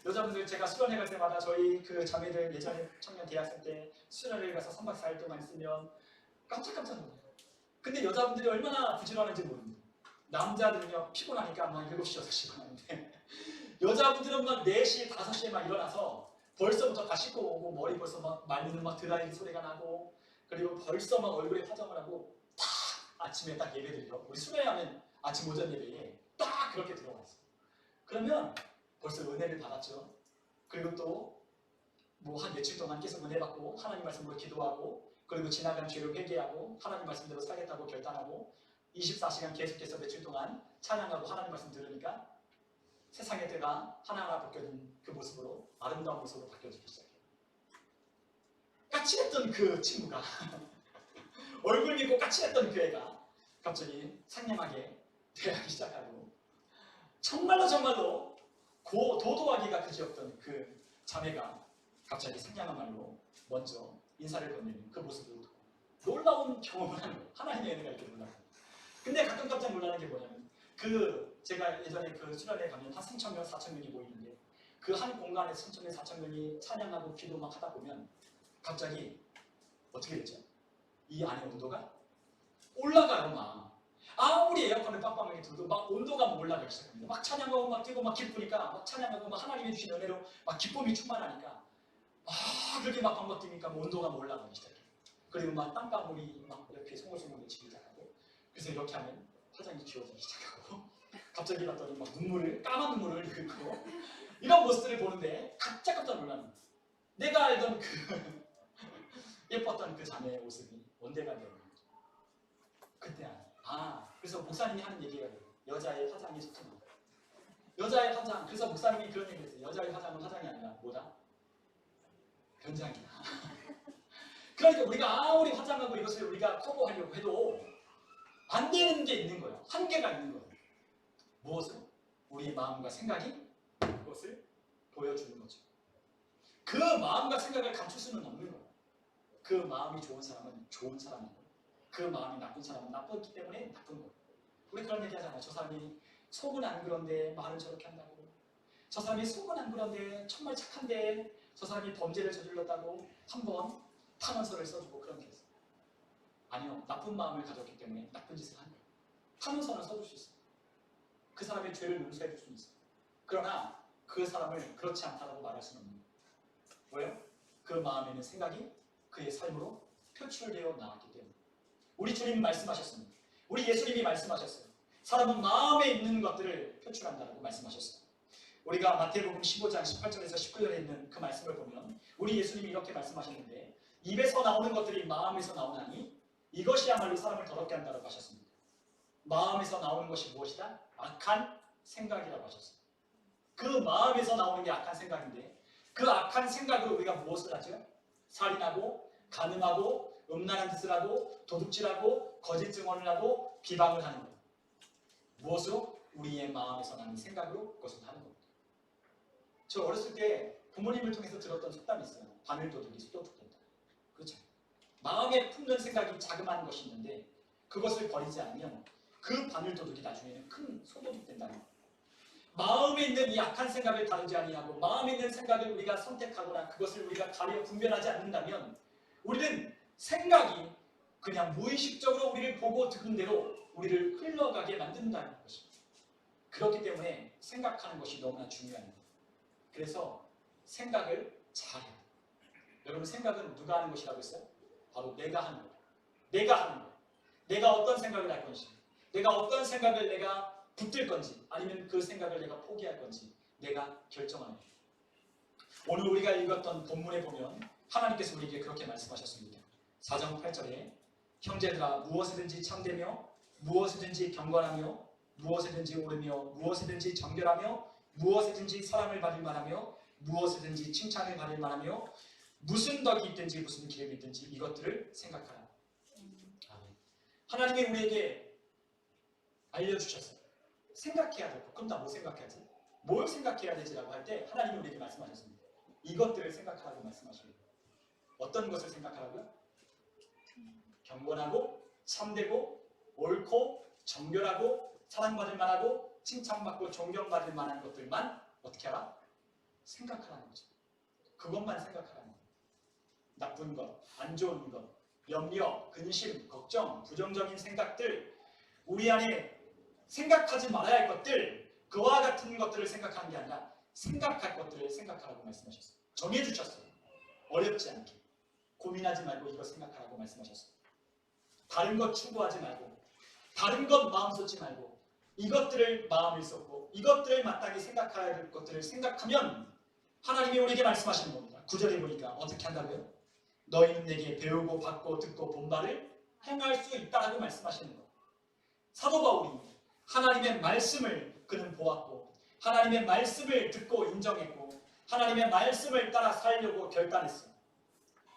여자분들 제가 수련회 갈 때마다 저희 그 자매들 예전에 청년 대학생 때 수련회를 가서 3박 4일 동안 있으면 깜짝깜짝 놀라요. 근데 여자분들이 얼마나 부지런한지 모릅니다. 남자들은요 피곤하니까 막 7시, 6시 일어나는데 여자분들은 막 4시, 5시에 막 일어나서 벌써부터 다 씻고 오고 머리 벌써 막 말리는 막 드라이기 소리가 나고 그리고 벌써 막 얼굴에 화장을 하고 딱 아침에 딱 예배드려. 우리 수련회 하면 아침 오전 예배에 딱 그렇게 들어가 있어요. 그러면 벌써 은혜를 받았죠. 그리고 또 뭐 한 며칠 동안 계속 은혜 받고 하나님 말씀으로 기도하고 그리고 지나간 죄를 회개하고 하나님 말씀대로 살겠다고 결단하고 24시간 계속해서 며칠 동안 찬양하고 하나님 말씀 들으니까 세상의 때가 하나하나 바뀌어진 그 모습으로 아름다운 모습으로 바뀌어지기 시작해요. 까칠했던 그 친구가 얼굴 믿고 까칠했던 그 애가 갑자기 상냥하게 대하기 시작하고 정말로 도도하기가 그지없던 그 자매가 갑자기 상냥한 말로 먼저 인사를 건네는 그 모습을 듣고 놀라운 경험을 하는 거예요. 하나님의 은혜가 이렇게 놀라요. 근데 가끔 깜짝 놀라는 게 뭐냐면 제가 예전에 그 수련회 가면 한 3,000명, 4,000명이 모이는데 그 한 공간에서 3,000명, 4,000명이 찬양하고 기도 막 하다 보면 갑자기 어떻게 됐죠? 이 안에 온도가 올라가요. 막 아무리 에어컨을 빵빵하게 틀어도 막 온도가 막 올라가기 시작합니다. 막 찬양하고 막 뛰고 막 기쁘니까 막 찬양하고 막 하나님이 주신 은혜로 막 기쁨이 충만하니까 그렇게 막 방방 뛰니까 온도가 막 올라가기 시작해요. 그리고 막 땀방울이 막 이렇게 송골송골 맺히기 시작하고 그래서 이렇게 하면 화장이 지워지기 시작하고 갑자기 봤더니 막 까만 눈물을 흘리고 이런 모습들을 보는데 깜짝깜짝 놀라는 거예요. 내가 알던 그 예뻤던 그 자매의 모습이 온데가 되는 거예요. 그때 그래서 목사님이 하는 얘기가 여자의 화장이 좋구나. 여자의 화장. 그래서 목사님이 그런 얘기를 했어요. 여자의 화장은 화장이 아니라 뭐다? 변장이다. 그러니까 우리가 아무리 화장하고 이것을 우리가 커버하려고 해도 안 되는 게 있는 거예요. 한계가 있는 거예요. 무엇을? 우리의 마음과 생각이 그것을 보여주는 거죠. 그 마음과 생각을 감출 수는 없는 거예요. 그 마음이 좋은 사람은 좋은 사람이고 그 마음이 나쁜 사람은 나쁘기 때문에 나쁜 거예요. 우리 그런 얘기 하잖아요. 저 사람이 속은 안 그런데 말은 저렇게 한다고. 저 사람이 속은 안 그런데 정말 착한데 저 사람이 범죄를 저질렀다고 한번 탄원서를 써주고 그런 게 있어요. 아니요. 나쁜 마음을 가졌기 때문에 나쁜 짓을 한 거예요. 탄원서는 써줄 수 있어요. 그 사람의 죄를 용서해 줄 수 있어요. 그러나 그 사람을 그렇지 않다고 말할 수는 없는 거예요. 왜요? 그 마음에 있는 생각이 그의 삶으로 표출되어 나왔기 때문에. 우리 주님이 말씀하셨습니다. 우리 예수님이 말씀하셨어요. 사람은 마음에 있는 것들을 표출한다고 말씀하셨어요. 우리가 마태복음 15장 18절에서 19절에 있는 그 말씀을 보면 우리 예수님이 이렇게 말씀하셨는데 입에서 나오는 것들이 마음에서 나오나니 이것이야말로 사람을 더럽게 한다고 하셨습니다. 마음에서 나오는 것이 무엇이다? 악한 생각이라고 하셨어요. 그 마음에서 나오는 게 악한 생각인데 그 악한 생각으로 우리가 무엇을 하죠? 살인하고 간음하고 음란한 짓을 하고 도둑질하고 거짓 증언을 하고 비방을 하는 거예요. 무엇으로? 우리의 마음에서 나는 생각으로 그것을 하는 겁니다. 저 어렸을 때 부모님을 통해서 들었던 속담이 있어요. 바늘도둑이 소도둑 된다. 그렇죠? 마음에 품는 생각이 자그마한 것이 있는데 그것을 버리지 않으면 그 바늘도둑이 나중에는 큰 소도둑 된다는 거예요. 마음에 있는 이 악한 생각을 다루지 아니하고 마음에 있는 생각을 우리가 선택하거나 그것을 우리가 가려 분별하지 않는다면 우리는 생각이 그냥 무의식적으로 우리를 보고 듣는 대로 우리를 흘러가게 만든다는 것입니다. 그렇기 때문에 생각하는 것이 너무나 중요합니다. 그래서 생각을 잘해야 돼요. 여러분 생각은 누가 하는 것이라고 했어요? 바로 내가 하는 거예요. 내가 하는 거예요. 내가 어떤 생각을 할 건지, 내가 어떤 생각을 내가 붙들 건지, 아니면 그 생각을 내가 포기할 건지 내가 결정하는 거예요. 오늘 우리가 읽었던 본문에 보면 하나님께서 우리에게 그렇게 말씀하셨습니다. 4장 8절에 형제들아 무엇이든지 참되며 무엇이든지 경건하며 무엇이든지 옳으며 무엇이든지 정결하며 무엇이든지 사랑을 받을 만하며 무엇이든지 칭찬을 받을 만하며 무슨 덕이 있든지 무슨 기름이 있든지 이것들을 생각하라. 아멘. 하나님이 우리에게 알려주셨어요. 생각해야 될 것. 그럼 나 뭐 생각해야지? 뭘 생각해야 되지라고 할 때 하나님이 우리에게 말씀하셨습니다. 이것들을 생각하라고 말씀하십니다. 어떤 것을 생각하라고요? 경건하고 참되고 옳고 정결하고 사랑받을 만하고 칭찬받고 존경받을 만한 것들만 어떻게 하라? 생각하라는 거죠. 그것만 생각하라는 거예요. 나쁜 것, 안 좋은 것, 염려, 근심, 걱정, 부정적인 생각들, 우리 안에 생각하지 말아야 할 것들, 그와 같은 것들을 생각하는 게 아니라 생각할 것들을 생각하라고 말씀하셨어요. 정해주셨어요. 어렵지 않게. 고민하지 말고 이거 생각하라고 말씀하셨어요. 다른 것 추구하지 말고, 다른 것 마음 쏟지 말고, 이것들을 마음을 쏟고 이것들을 마땅히 생각해야 될 것들을 생각하면 하나님이 우리에게 말씀하시는 겁니다. 9절에 보니까 어떻게 한다고요? 너희는 내게 배우고 받고 듣고 본 바를 행할 수 있다라고 말씀하시는 거예요. 사도 바울이 하나님의 말씀을 그는 보았고 하나님의 말씀을 듣고 인정했고 하나님의 말씀을 따라 살려고 결단했어요.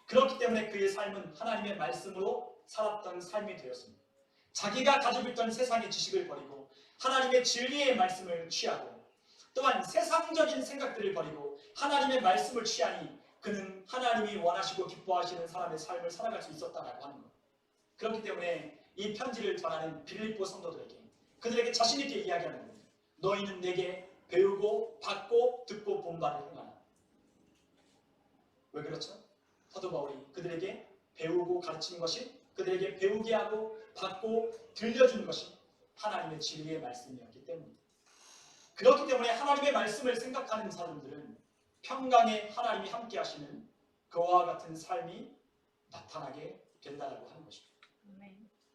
그렇기 때문에 그의 삶은 하나님의 말씀으로 살았던 삶이 되었습니다. 자기가 가지고 있던 세상의 지식을 버리고 하나님의 진리의 말씀을 취하고 또한 세상적인 생각들을 버리고 하나님의 말씀을 취하니 그는 하나님이 원하시고 기뻐하시는 사람의 삶을 살아갈 수 있었다라고 하는 거예요. 그렇기 때문에 이 편지를 전하는 빌립보 성도들에게 그들에게 자신 있게 이야기하는 겁니다. 너희는 내게 배우고 받고 듣고 본 바를 행하라. 왜 그렇죠? 사도 바울이 그들에게 배우고 가르치는 것이 그들에게 배우게 하고 받고 들려주는 것이 하나님의 진리의 말씀이었기 때문입니다. 그렇기 때문에 하나님의 말씀을 생각하는 사람들은 평강에 하나님이 함께 하시는 그와 같은 삶이 나타나게 된다고 하는 것입니다.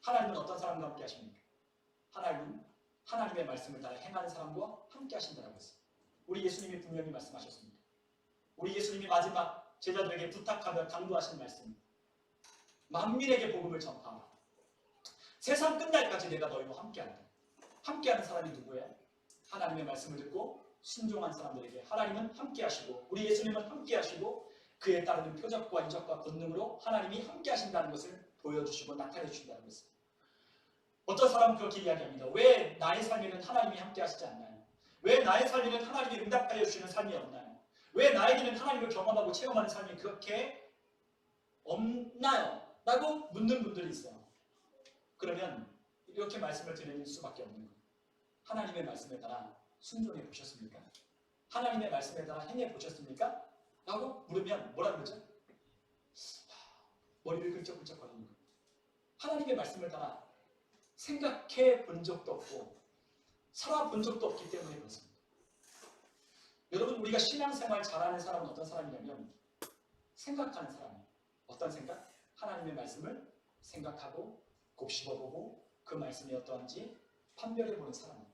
하나님은 어떤 사람과 함께 하십니까? 하나님은 하나님의 말씀을 따라 행하는 사람과 함께 하신다고 했어요. 우리 예수님이 분명히 말씀하셨습니다. 우리 예수님이 마지막 제자들에게 부탁하며 당부하신 말씀, 만민에게 복음을 전파하라. 세상 끝날까지 내가 너희와 함께한다. 함께하는 사람이 누구예요? 하나님의 말씀을 듣고 순종한 사람들에게 하나님은 함께하시고 우리 예수님은 함께하시고 그에 따르는 표적과 이적과 권능으로 하나님이 함께하신다는 것을 보여주시고 나타내 주신다는 것을. 어떤 사람은 그렇게 이야기합니다. 왜 나의 삶에는 하나님이 함께하시지 않나요? 왜 나의 삶에는 하나님이 응답하여 주시는 삶이 없나요? 왜 나에게는 하나님을 경험하고 체험하는 삶이 그렇게 없나요? 라고 묻는 분들이 있어요. 그러면 이렇게 말씀을 드릴 수밖에 없는 거예요. 하나님의 말씀에 따라 순종해 보셨습니까? 하나님의 말씀에 따라 행해 보셨습니까? 라고 물으면 뭐라 그러죠? 머리를 긁적긁적 거리는 거예요. 하나님의 말씀을 따라 생각해 본 적도 없고 살아본 적도 없기 때문에 그렇습니다. 여러분, 우리가 신앙생활 잘하는 사람은 어떤 사람이냐면 생각하는 사람이에요. 어떤 생각? 하나님의 말씀을 생각하고 곱씹어보고 그 말씀이 어떠한지 판별해보는 사람이에요.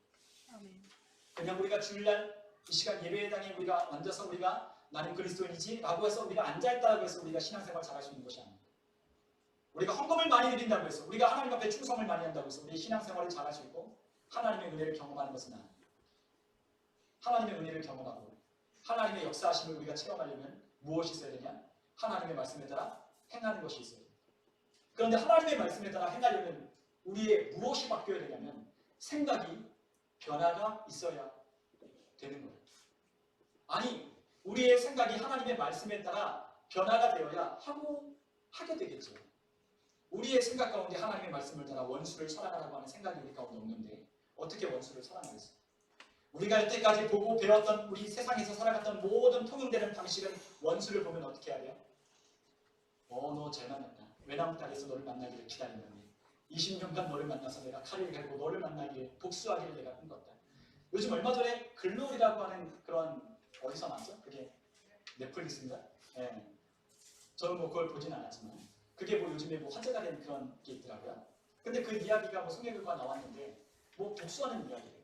그냥 우리가 주일날 이 시간 예배당에 우리가 앉아서 우리가 나는 그리스도인이지 라고 해서 우리가 앉아있다고 해서 우리가 신앙생활 잘할 수 있는 것이 아닙니다. 우리가 헌금을 많이 드린다고 해서 우리가 하나님 앞에 충성을 많이 한다고 해서 우리 신앙생활을 잘할 수 있고 하나님의 은혜를 경험하는 것은 아닙니다. 하나님의 은혜를 경험하고 하나님의 역사하심을 우리가 체험하려면 무엇이 있어야 되냐? 하나님의 말씀에 따라 행하는 것이 있어야 됩니다. 그런데 하나님의 말씀에 따라 행하려면 우리의 무엇이 바뀌어야 되냐면 생각이 변화가 있어야 되는 거예요. 아니, 우리의 생각이 하나님의 말씀에 따라 변화가 되어야 하게 되겠죠. 우리의 생각 가운데 하나님의 말씀을 따라 원수를 사랑하라고 하는 생각이 우리 가운데 없는데 어떻게 원수를 사랑하겠어요? 우리가 여태까지 보고 배웠던 우리 세상에서 살아갔던 모든 통용되는 방식은 원수를 보면 어떻게 해야 돼요? 너 잘 만났다. 외나무 땅에서 너를 만나기를 기다렸는데 20년간 너를 만나서 내가 칼을 갈고 너를 만나기를 복수하기를 내가 꿈꿨다. 요즘 얼마 전에 글로리라고 하는 그런 어디서 나왔죠? 그게 넷플릭스인가? 네. 저는 뭐 그걸 보진 않았지만 그게 뭐 요즘에 뭐 화제가 된 그런 게 있더라고요. 근데 그 이야기가 뭐 성경과 나왔는데 뭐 복수하는 이야기예요.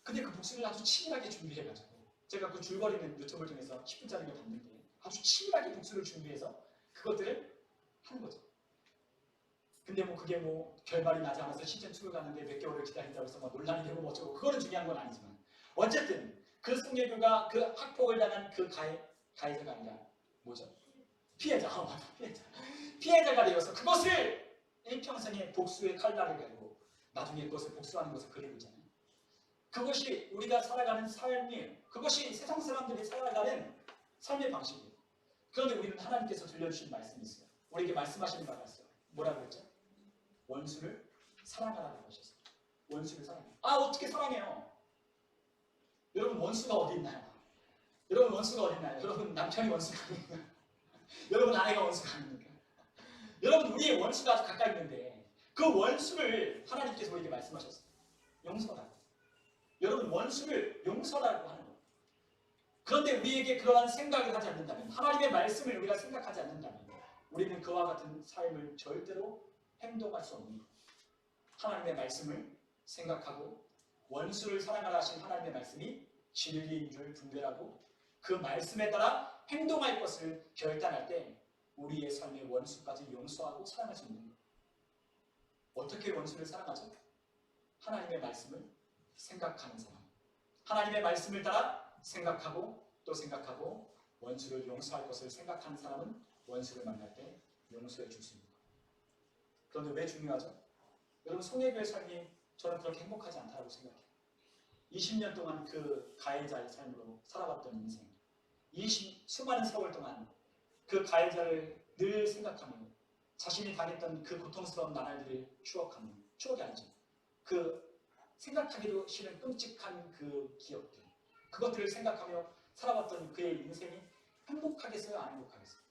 근데 그 복수를 아주 치밀하게 준비해가지고 제가 그 줄거리는 유튜브를 통해서 10분짜리를 봤는데 아주 치밀하게 복수를 준비해서 그것들을 하는 거죠. 근데 뭐 그게 뭐 결말이 나지 않아서 시즌 2를 가는데 몇 개월을 기다린다고 해서 뭐 논란이 되고 뭐 어쩌고 그거는 중요한 건 아니지만 어쨌든 그 송혜교가 그 학폭을 당한 그 가해자가 아니라 뭐죠? 피해자. 맞아. 피해자가 되어서 그것을 일평생의 복수의 칼날을 가지고 나중에 그것을 복수하는 것을 그리고 있잖아요. 그것이 우리가 살아가는 삶이에요. 그것이 세상 사람들이 살아가는 삶의 방식이에요. 그런데 우리는 하나님께서 들려주신 말씀이 있어요. 우리에게 말씀하시는 바가 있어요. 뭐라고 했죠? 원수를 사랑하라고 하셨어요. 원수를 사랑해요. 어떻게 사랑해요? 여러분 원수가 어디 있나요? 여러분 원수가 어디 있나요? 여러분 남편이 원수가 아닙니까? 여러분 아내가 원수가 아닙니까? 여러분 우리의 원수가 아주 가까이 있는데 그 원수를 하나님께서 우리에게 말씀하셨어요. 용서라. 여러분 원수를 용서라고 하는 거예요. 그런데 우리에게 그러한 생각을 하지 않는다면 하나님의 말씀을 우리가 생각하지 않는다면 우리는 그와 같은 삶을 절대로 행동할 수 없는 거예요. 하나님의 말씀을 생각하고 원수를 사랑하라 하신 하나님의 말씀이 진리인 줄 분별하고 그 말씀에 따라 행동할 것을 결단할 때 우리의 삶의 원수까지 용서하고 사랑할 수 있는 거예요. 어떻게 원수를 사랑하죠? 하나님의 말씀을 생각하는 사람. 하나님의 말씀을 따라 생각하고 또 생각하고 원수를 용서할 것을 생각하는 사람은 원수를 만날 때 용서해 줄 수 있는 거예요. 그런데 왜 중요하죠? 여러분 송혜교의 삶이 저는 그렇게 행복하지 않다고 생각해요. 20년 동안 그 가해자의 삶으로 살아왔던 인생, 수많은 세월 동안 그 가해자를 늘 생각하며 자신이 당했던 그 고통스러운 나날들을 추억하며, 추억이 아니죠. 그 생각하기도 싫은 끔찍한 그 기억들, 그것들을 생각하며 살아왔던 그의 인생이 행복하겠어요? 안 행복하겠어요?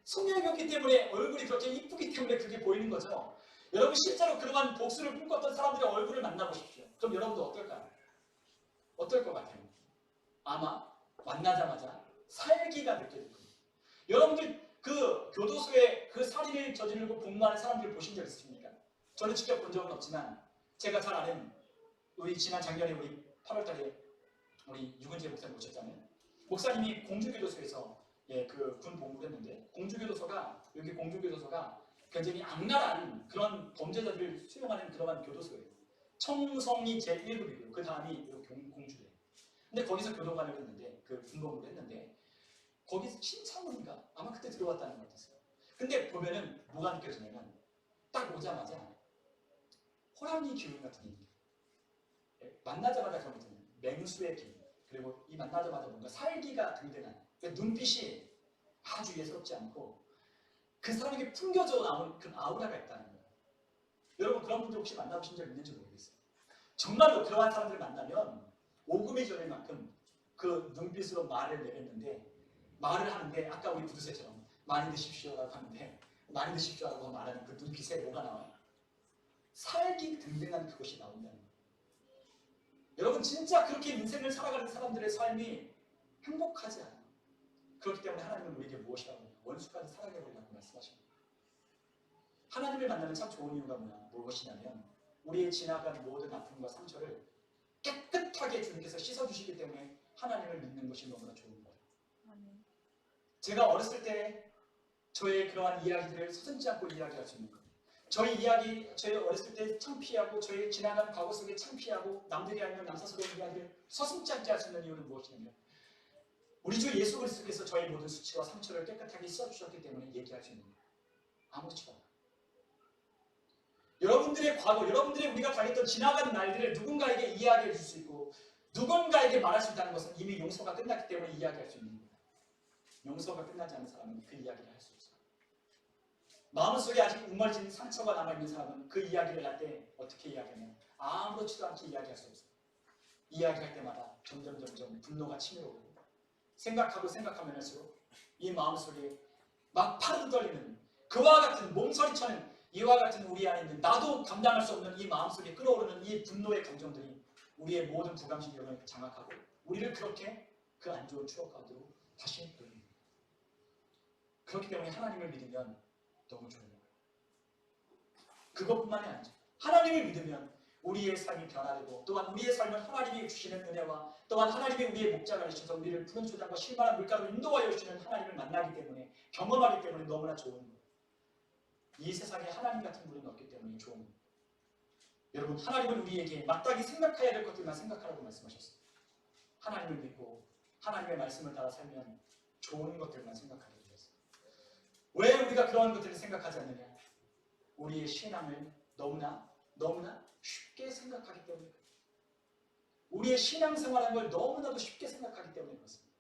송혜교기 때문에 얼굴이 그렇게 이쁘기 때문에 그게 보이는 거죠. 여러분 실제로 그러한 복수를 꿈꿨던 사람들의 얼굴을 만나보십시오. 그럼 여러분도 어떨까요? 어떨 것 같아요? 아마 만나자마자 살기가 느껴질 겁니다. 여러분들 그 교도소에 그 살인을 저지르고 복무하는 사람들 보신 적 있으십니까? 저는 직접 본 적은 없지만 제가 잘 아는 우리 지난 작년에 우리 8월달에 우리 유근재 목사님 오셨잖아요. 목사님이 공주교도소에서 그 군 복무를 했는데 여기 공주교도소가 굉장히 악랄한 그런 범죄자들을 수용하는 그러한 교도소예요. 청성이 제1급이고요. 그 다음이 공주대예요. 근데 거기서 교도관을 했는데 그 군복무를 했는데 거기서 신창문인가? 아마 그때 들어왔다는 것 같았어요. 근데 보면은 뭐가 느껴지냐면 딱 오자마자 호랑이 기운 같은 게 만나자마자 그런 것 같아요. 맹수의 기운. 그리고 이 만나자마자 뭔가 살기가 등등한 눈빛이 아주 예사롭지 않고 그 사람에게 풍겨져 나온 그 아우라가 있다는 거예요. 여러분 그런 분들 혹시 만나보신 적 있는지 모르겠어요. 정말로 그러한 사람들을 만나면 오금이 저릴 만큼 그 눈빛으로 말을 내뱉는데 말을 하는데 아까 우리 구두쇠처럼 많이 드십시오라고 하는데 많이 드십시오라고 말하는 그 눈빛에 뭐가 나와요? 살기 등등한 그것이 나온다는 거예요. 여러분 진짜 그렇게 인생을 살아가는 사람들의 삶이 행복하지 않아요. 그렇기 때문에 하나님은 우리에게 무엇이라고 하냐? 원수까지 사랑해버리라고 말씀하십니다. 하나님을 만나면 참 좋은 이유가 무엇이냐면 우리의 지나간 모든 아픔과 상처를 깨끗하게 주님께서 씻어주시기 때문에 하나님을 믿는 것이 너무나 좋은 거예요. 제가 어렸을 때 저의 그러한 이야기들을 서슴지 않고 이야기할 수 있는 거예요. 저희 어렸을 때 창피하고 저희 지나간 과거 속에 창피하고 남들이 알면 남사스러운 이야기를 서슴지 않게 할 수 있는 이유는 무엇이냐면 우리 주 예수 그리스도께서 저희 모든 수치와 상처를 깨끗하게 씻어주셨기 때문에 얘기할 수 있는 거예요. 아무렇지도 않아요. 여러분들의 과거, 여러분들의 우리가 당했던 지나간 날들을 누군가에게 이야기해 줄 수 있고 누군가에게 말할 수 있다는 것은 이미 용서가 끝났기 때문에 이야기할 수 있는 거예요. 용서가 끝나지 않은 사람은 그 이야기를 할 수 없어요. 마음속에 아직 우물진 상처가 남아있는 사람은 그 이야기를 할 때 어떻게 이야기하냐? 아무렇지도 않게 이야기할 수 없어요. 이야기할 때마다 점점 분노가 치밀어오고 생각하면 할수록 이 마음속에 막 파도 떨리는 그와 같은 몸서리쳐는 이와 같은 우리 안에 있는 나도 감당할 수 없는 이 마음속에 끓어오르는 이 분노의 감정들이 우리의 모든 부감신경을 장악하고 우리를 그렇게 그 안 좋은 추억 가운데로 다시 돌립니다. 그렇기 때문에 하나님을 믿으면 너무 좋은 거예요. 그것뿐만이 아니죠. 하나님을 믿으면 우리의 삶이 변화되고 또한 우리의 삶은 하나님이 주시는 은혜와 또한 하나님이 우리의 목자가 되셔서 우리를 푸른 초장과 실만한 물가로 인도하여 주시는 하나님을 만나기 때문에 경험하기 때문에 너무나 좋은 거예요. 이 세상에 하나님 같은 분은 없기 때문에 좋은 거예요. 여러분 하나님은 우리에게 마땅히 생각해야 될 것들만 생각하라고 말씀하셨어요. 하나님을 믿고 하나님의 말씀을 따라 살면 좋은 것들만 생각하게 되었어요. 왜 우리가 그러한 것들을 생각하지 않느냐? 우리의 신앙을 너무나 쉽게 생각하기 때문에 우리의 신앙생활하는 걸 너무나도 쉽게 생각하기 때문에 그렇습니다.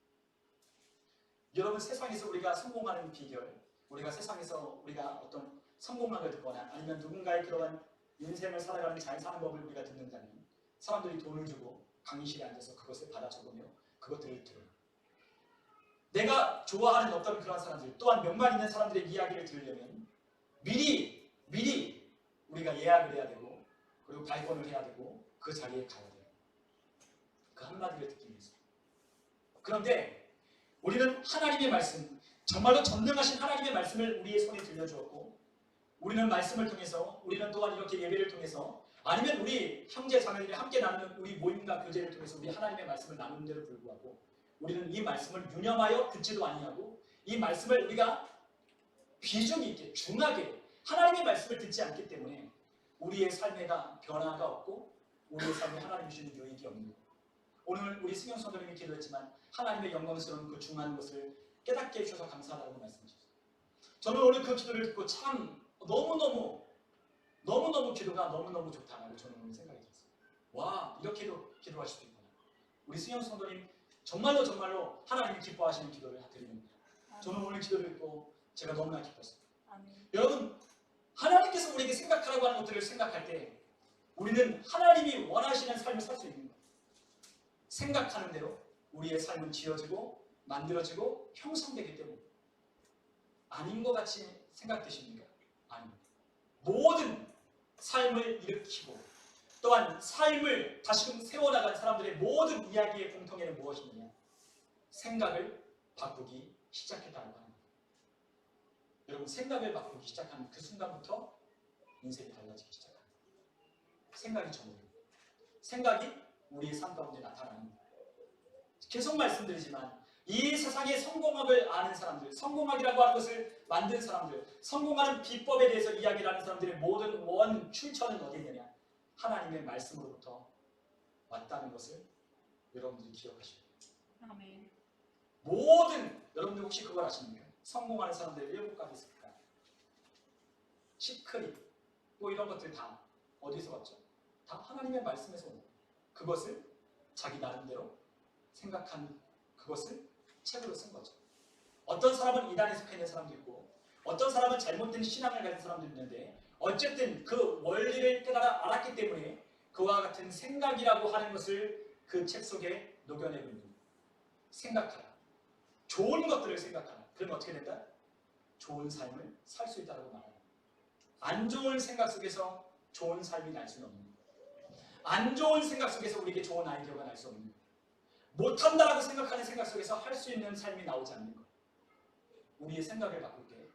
여러분 세상에서 우리가 성공하는 비결, 우리가 세상에서 우리가 어떤 성공학을 듣거나 아니면 누군가의 그러한 인생을 살아가는 잘 사는 법을 우리가 듣는다면 사람들이 돈을 주고 강의실에 앉아서 그것을 받아 적으며 그것들을 들어요. 내가 좋아하는 어떤 그런 사람들 또한 명망 있는 사람들의 이야기를 들으려면 미리 우리가 예약을 해야 되고 그리고 발권을 해야 되고 그 자리에 가야 돼요. 그 한마디를 듣기 위해서. 그런데 우리는 하나님의 말씀, 정말로 전능하신 하나님의 말씀을 우리의 손에 들려주었고 우리는 말씀을 통해서 우리는 또한 이렇게 예배를 통해서 아니면 우리 형제 자매들이 함께 나누는 우리 모임과 교제를 통해서 우리 하나님의 말씀을 나누는 데도 불구하고 우리는 이 말씀을 유념하여 듣지도 아니하고 이 말씀을 우리가 비중 있게 중하게 하나님의 말씀을 듣지 않기 때문에 우리의 삶에가 변화가 없고 우리의 삶에 하나님 주시는 유익이 없는 거예요. 오늘 우리 승영 선생님이 기도했지만 하나님의 영광스러운 그 중한 것을 깨닫게 해주셔서 감사하다고 말씀하셨어요. 저는 오늘 그 기도를 듣고 참 너무너무 기도가 너무너무 좋다고 저는 오늘 생각이 들었어요. 와, 이렇게도 기도할 수도 있구나. 우리 승영 선생님 정말로 하나님이 기뻐하시는 기도를 드리는 거예요. 저는 오늘 기도를 듣고 제가 너무나 기뻤어요. 아멘. 여러분 하나님께서 우리에게 생각하라고 하는 것들을 생각할 때 우리는 하나님이 원하시는 삶을 살 수 있는 거예요. 생각하는 대로 우리의 삶은 지어지고 만들어지고 형성되기 때문에 아닌 것 같이 생각되십니까? 아닙니다. 모든 삶을 일으키고 또한 삶을 다시금 세워나간 사람들의 모든 이야기의 공통에는 무엇이냐? 생각을 바꾸기 시작했다는 거예요. 여러분 생각을 바꾸기 시작하는 그 순간부터 인생이 달라지기 시작합니다. 생각이 전부입니다. 생각이 우리의 삶 가운데 나타나는 거예요. 계속 말씀드리지만 이 세상의 성공학을 아는 사람들, 성공학이라고 하는 것을 만든 사람들, 성공하는 비법에 대해서 이야기를 하는 사람들의 모든 원 출처는 어디 있느냐? 하나님의 말씀으로부터 왔다는 것을 여러분들이 기억하셔야 돼요. 아멘. 모든 여러분들 혹시 그걸 아십니까? 성공하는 사람들의 7가지 습관, 시크릿, 뭐 이런 것들 다 어디서 왔죠? 다 하나님의 말씀에서 온 거예요. 그것을 자기 나름대로 생각한 그것을 책으로 쓴 거죠. 어떤 사람은 이단에 속해 있는 사람도 있고 어떤 사람은 잘못된 신앙을 가진 사람도 있는데 어쨌든 그 원리를 깨달아 알았기 때문에 그와 같은 생각이라고 하는 것을 그 책 속에 녹여내고 있는 거예요. 생각하라. 좋은 것들을 생각하라. 그러면 어떻게 된다? 좋은 삶을 살 수 있다고 말합니다. 안 좋은 생각 속에서 좋은 삶이 날 수는 없는 거예요. 안 좋은 생각 속에서 우리에게 좋은 아이디어가 날 수 없는 거예요. 못한다라고 생각하는 생각 속에서 할 수 있는 삶이 나오지 않는 거예요. 우리의 생각을 바꿀 때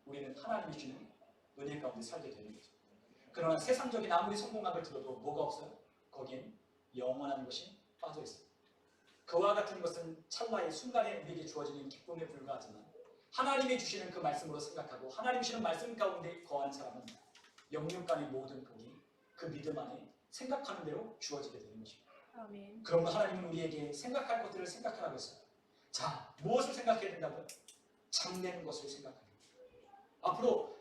우리는 하나님이 주는 은혜 가운데 살게 되는 거죠. 그러나 세상적인 아무리 성공학을 들어도 뭐가 없어요? 거기엔 영원한 것이 빠져 있어요. 그와 같은 것은 찰나의 순간에 우리에게 주어지는 기쁨에 불과하지만 하나님이 주시는 그 말씀으로 생각하고 하나님 주시는 말씀 가운데 거한 사람은 영육 간의 모든 복이 그 믿음 안에 생각하는 대로 주어지게 되는 것입니다. 아멘. 그럼 하나님은 우리에게 생각할 것들을 생각하라고 했어요. 자, 무엇을 생각해야 된다고요? 참된 것을 생각하는 거예요. 앞으로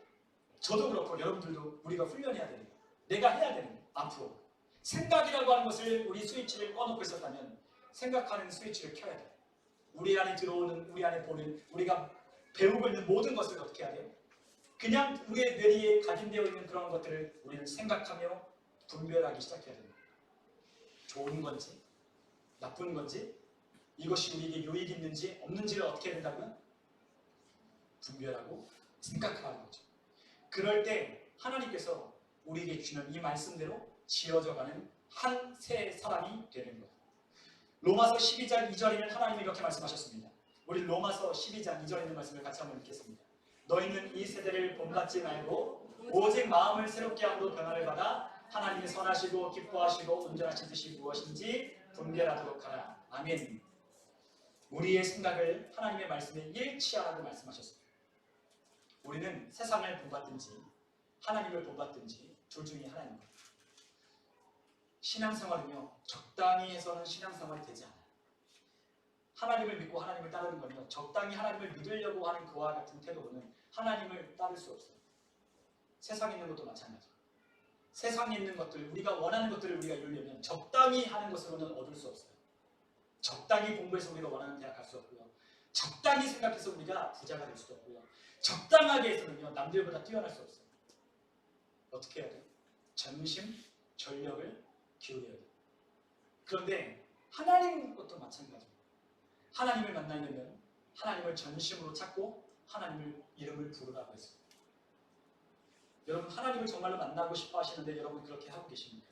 저도 그렇고 여러분들도 우리가 훈련해야 되는 거예요. 내가 해야 되는 거예요. 앞으로 생각이라고 하는 것을 우리 스위치를 꺼놓고 있었다면 생각하는 스위치를 켜야 돼요. 우리 안에 들어오는, 우리 안에 보는, 우리가 배우고 있는 모든 것을 어떻게 해야 돼요? 그냥 우리의 뇌리에 각인되어 있는 그런 것들을 우리는 생각하며 분별하기 시작해야 됩니다. 좋은 건지 나쁜 건지 이것이 우리에게 유익이 있는지 없는지를 어떻게 해야 된다고요? 분별하고 생각하는 거죠. 그럴 때 하나님께서 우리에게 주는 이 말씀대로 지어져가는 한 새 사람이 되는 거예요. 로마서 12장 2절에는 하나님이 이렇게 말씀하셨습니다. 우리 로마서 12장 2절에 있는 말씀을 같이 한번 읽겠습니다. 너희는 이 세대를 본받지 말고 오직 마음을 새롭게 함으로 변화를 받아 하나님이 선하시고 기뻐하시고 온전하신 뜻이 무엇인지 분별하도록 하라. 아멘. 우리의 생각을 하나님의 말씀에 일치하라고 말씀하셨습니다. 우리는 세상을 본받든지 하나님을 본받든지 둘 중에 하나입니다. 신앙생활은요, 적당히 해서는 신앙생활이 되지 않아요. 하나님을 믿고 하나님을 따르는 건요, 적당히 하나님을 믿으려고 하는 그와 같은 태도로는 하나님을 따를 수 없어요. 세상에 있는 것도 마찬가지예요. 세상에 있는 것들, 우리가 원하는 것들을 우리가 이루려면 적당히 하는 것으로는 얻을 수 없어요. 적당히 공부해서 우리가 원하는 대학 갈 수 없고요. 적당히 생각해서 우리가 부자가 될 수도 없고요. 적당하게 해서는요, 남들보다 뛰어날 수 없어요. 어떻게 해야 돼요? 전심, 전력을 기울여야 돼요. 그런데 하나님 것도 마찬가지입니다. 하나님을 만나려면 하나님을 전심으로 찾고 하나님을 이름을 부르라고 했어요. 여러분, 하나님을 정말로 만나고 싶어 하시는데 여러분 그렇게 하고 계십니까?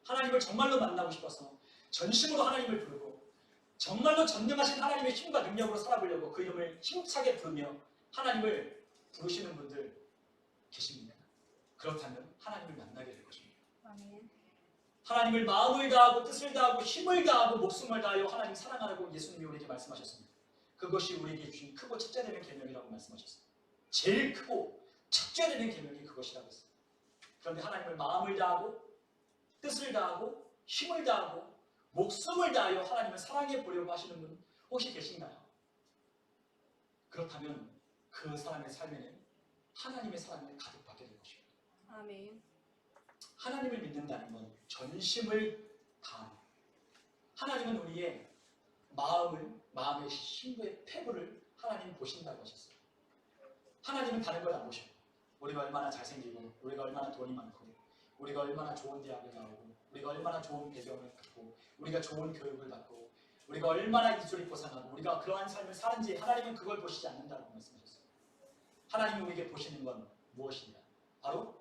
하나님을 정말로 만나고 싶어서 전심으로 하나님을 부르고 정말로 전능하신 하나님의 힘과 능력으로 살아보려고 그 이름을 힘차게 부르며 하나님을 부르시는 분들 계십니까? 그렇다면 하나님을 만나게 될 것입니다. 아멘. 하나님을 마음을 다하고 뜻을 다하고 힘을 다하고 목숨을 다하여 하나님 사랑하라고 예수님이 우리에게 말씀하셨습니다. 그것이 우리에게 주신 크고 첫째 되는 계명이라고 말씀하셨습니다. 제일 크고 첫째 되는 계명이 그것이라고 했어요. 그런데 하나님을 마음을 다하고 뜻을 다하고 힘을 다하고 목숨을 다하여 하나님을 사랑해 보려고 하시는 분 혹시 계신가요? 그렇다면 그 사람의 삶에는 하나님의 사랑을 가득 받게 될 것입니다. 아멘. 하나님을 믿는다는 건 전심을 다하는, 하나님은 우리의 마음의 신부의 패부를 하나님 보신다고 하셨어요. 하나님은 다른 걸 안 보셔요. 우리가 얼마나 잘생기고 우리가 얼마나 돈이 많고 우리가 얼마나 좋은 대학을 나오고 우리가 얼마나 좋은 배경을 갖고 우리가 좋은 교육을 받고 우리가 얼마나 이술이 고상하고 우리가 그러한 삶을 사는지 하나님은 그걸 보시지 않는다고 말씀하셨어요. 하나님이 우리에게 보시는 건 무엇이냐? 바로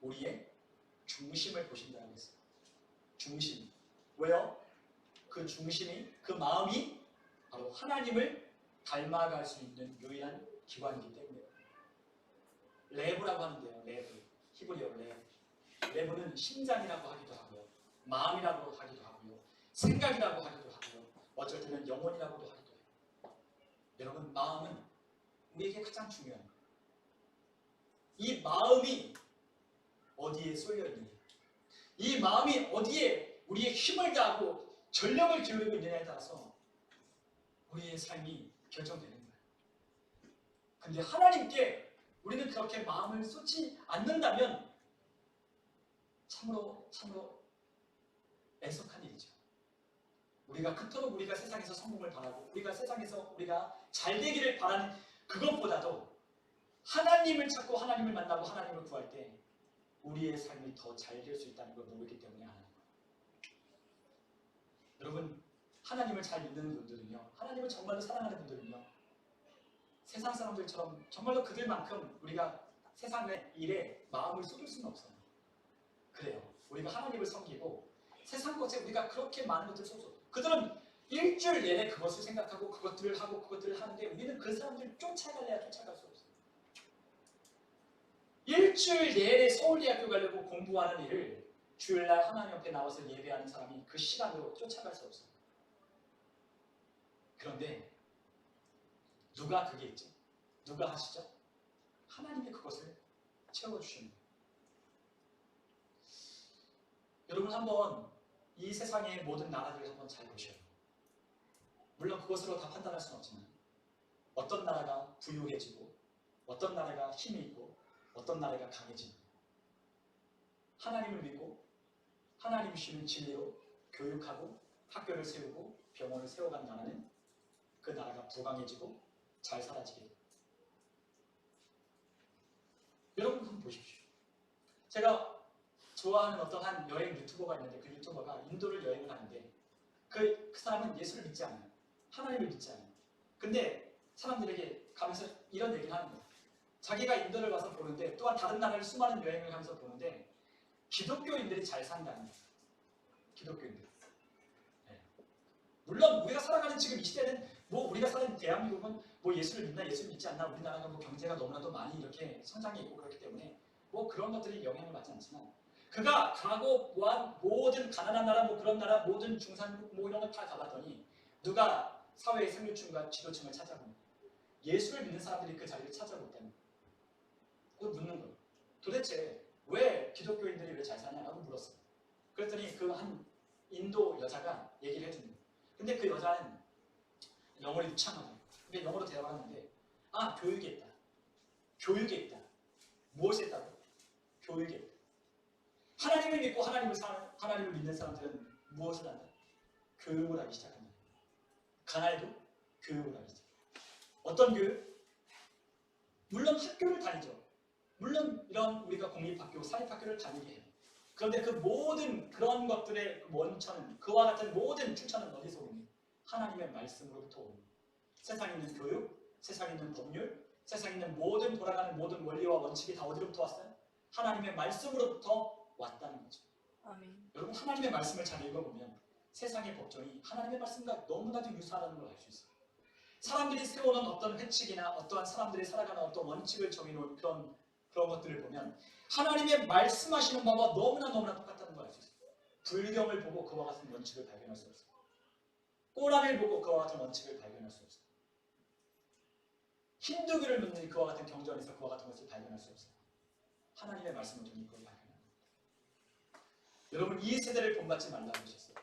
우리의 중심을 보신다고 했어요. 중심. 왜요? 그 중심이, 그 마음이 바로 하나님을 닮아갈 수 있는 유일한 기관이기 때문에 레브라고 하는데요. 레브. 히브리어 레브. 레브는 심장이라고 하기도 하고요. 마음이라고 하기도 하고요. 생각이라고 하기도 하고요. 어쩔 때는 영혼이라고도 하기도 해요. 여러분, 마음은 우리에게 가장 중요한 거예요. 이 마음이 어디에 쏠려 있느냐, 이 마음이 어디에 우리의 힘을 다하고 전력을 기울이고 있느냐에 따라서 우리의 삶이 결정되는 거예요. 근데 하나님께 우리는 그렇게 마음을 쏟지 않는다면 참으로 애석한 일이죠. 우리가 그토록 우리가 세상에서 성공을 바라고 우리가 세상에서 우리가 잘 되기를 바라는 그것보다도 하나님을 찾고 하나님을 만나고 하나님을 구할 때 우리의 삶이 더 잘 될 수 있다는 걸 모르기 때문에 안 하는 거예요. 여러분, 하나님을 잘 믿는 분들은요, 하나님을 정말로 사랑하는 분들은요, 세상 사람들처럼 정말로 그들만큼 우리가 세상의 일에 마음을 쏟을 수는 없어요. 그래요. 우리가 하나님을 섬기고 세상 것에 우리가 그렇게 많은 것들을 쏟죠. 그들은 일주일 내내 그것을 생각하고 그것들을 하고 그것들을 하는데 우리는 그 사람들을 쫓아갈래야 쫓아갈 수 없어요. 일주일 내내 서울대학교 가려고 공부하는 일을 주일날 하나님 앞에 나와서 예배하는 사람이 그 시간으로 쫓아갈 수 없어요. 그런데 누가 그게 있죠? 누가 하시죠? 하나님이 그것을 채워주시는 거예요. 여러분, 한번 이 세상의 모든 나라들을 한번 잘 보셔요. 물론 그것으로 다 판단할 수는 없지만 어떤 나라가 부유해지고 어떤 나라가 힘이 있고 어떤 나라가 강해지고 하나님을 믿고 하나님이 주시는 진리로 교육하고 학교를 세우고 병원을 세워간 나라는 그 나라가 부강해지고 잘 살아지게 됩니다. 여러분 한번 보십시오. 제가 좋아하는 어떤 한 여행 유튜버가 있는데 그 유튜버가 인도를 여행을 하는데 그 사람은 예수를 믿지 않아요. 하나님을 믿지 않아요. 근데 사람들에게 가면서 이런 얘기를 하는 거예요. 자기가 인도를 가서 보는데 또한 다른 나라를 수많은 여행을 하면서 보는데 기독교인들이 잘 산다는 거예요. 기독교인들. 네. 물론 우리가 살아가는 지금 이 시대는 뭐 우리가 사는 대한민국은 뭐 예수를 믿나 예수를 믿지 않나 우리나라가 뭐 경제가 너무나도 많이 이렇게 성장해 있고 그렇기 때문에 뭐 그런 것들이 영향을 받지 않지만 그가 가고 보한 모든 가난한 나라 뭐 그런 나라 모든 중산국 뭐 이런 걸 다 가봤더니 누가 사회의 상류층과 지도층을 찾아보는 예수를 믿는 사람들이 그 자리를 찾아볼 때는 그걸 묻는 거예요. 도대체 왜 기독교인들이 왜 잘 사냐라고 물었어요. 그랬더니 그 한 인도 여자가 얘기를 해준 거예요. 근데 그 여자는 영어를 유창하죠. 근데 영어로 대화하는데 교육에 있다. 교육에 있다. 무엇에 있다고? 교육에 있다. 하나님을 믿고 하나님을 믿는 사람들은 무엇을 한다? 교육을 하기 시작한다. 가난해도 교육을 하기 시작. 어떤 교육? 물론 학교를 다니죠. 물론 이런 우리가 공립학교, 사립학교를 다니게 해요. 그런데 그 모든 그런 것들의 원천은 그와 같은 모든 추천은 어디서 오니? 하나님의 말씀으로부터 오니. 세상에 있는 교육, 세상에 있는 법률, 세상에 있는 모든 돌아가는 모든 원리와 원칙이 다 어디로부터 왔어요? 하나님의 말씀으로부터 왔다는 거죠. 아멘. 여러분 하나님의 말씀을 잘 읽어보면 세상의 법정이 하나님의 말씀과 너무나도 유사하다는 걸 알 수 있어요. 사람들이 세워놓은 어떤 회칙이나 어떠한 사람들이 살아가는 어떤 원칙을 정해놓은 그런 것들을 보면 하나님의 말씀하시는 바와 너무나 똑같다는 걸 알 수 있어요. 불경을 보고 그와 같은 원칙을 발견할 수 없어요. 꼬란을 보고 그와 같은 원칙을 발견할 수 없어요. 힌두교를 믿는 그와 같은 경전에서 그와 같은 것을 발견할 수 없어요. 하나님의 말씀을 통해 그걸 발견합니다. 여러분 이 세대를 본받지 말라고 하셨어요.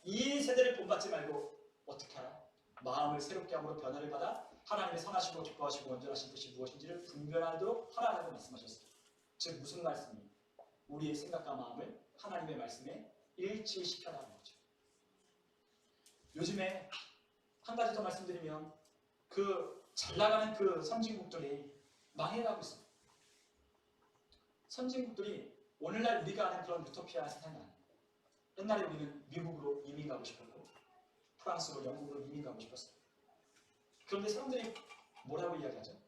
이 세대를 본받지 말고 어떻게 하라? 마음을 새롭게 함으로 변화를 받아 하나님의 선하시고 기뻐하시고 온전하신 뜻이 무엇인지를 분별하도록 하라라고 말씀하셨어요. 즉 무슨 말씀이에요? 우리의 생각과 마음을 하나님의 말씀에 일치시켜라는 거죠. 요즘에 한 가지 더 말씀드리면 그 잘나가는 그 선진국들이 망해가고 있어요. 선진국들이 오늘날 우리가 아는 그런 유토피아 세상이 아니에요. 옛날에 우리는 미국으로 이민 가고 싶었고 프랑스로 영국으로 이민 가고 싶었어요. 그런데 사람들이 뭐라고 이야기하죠?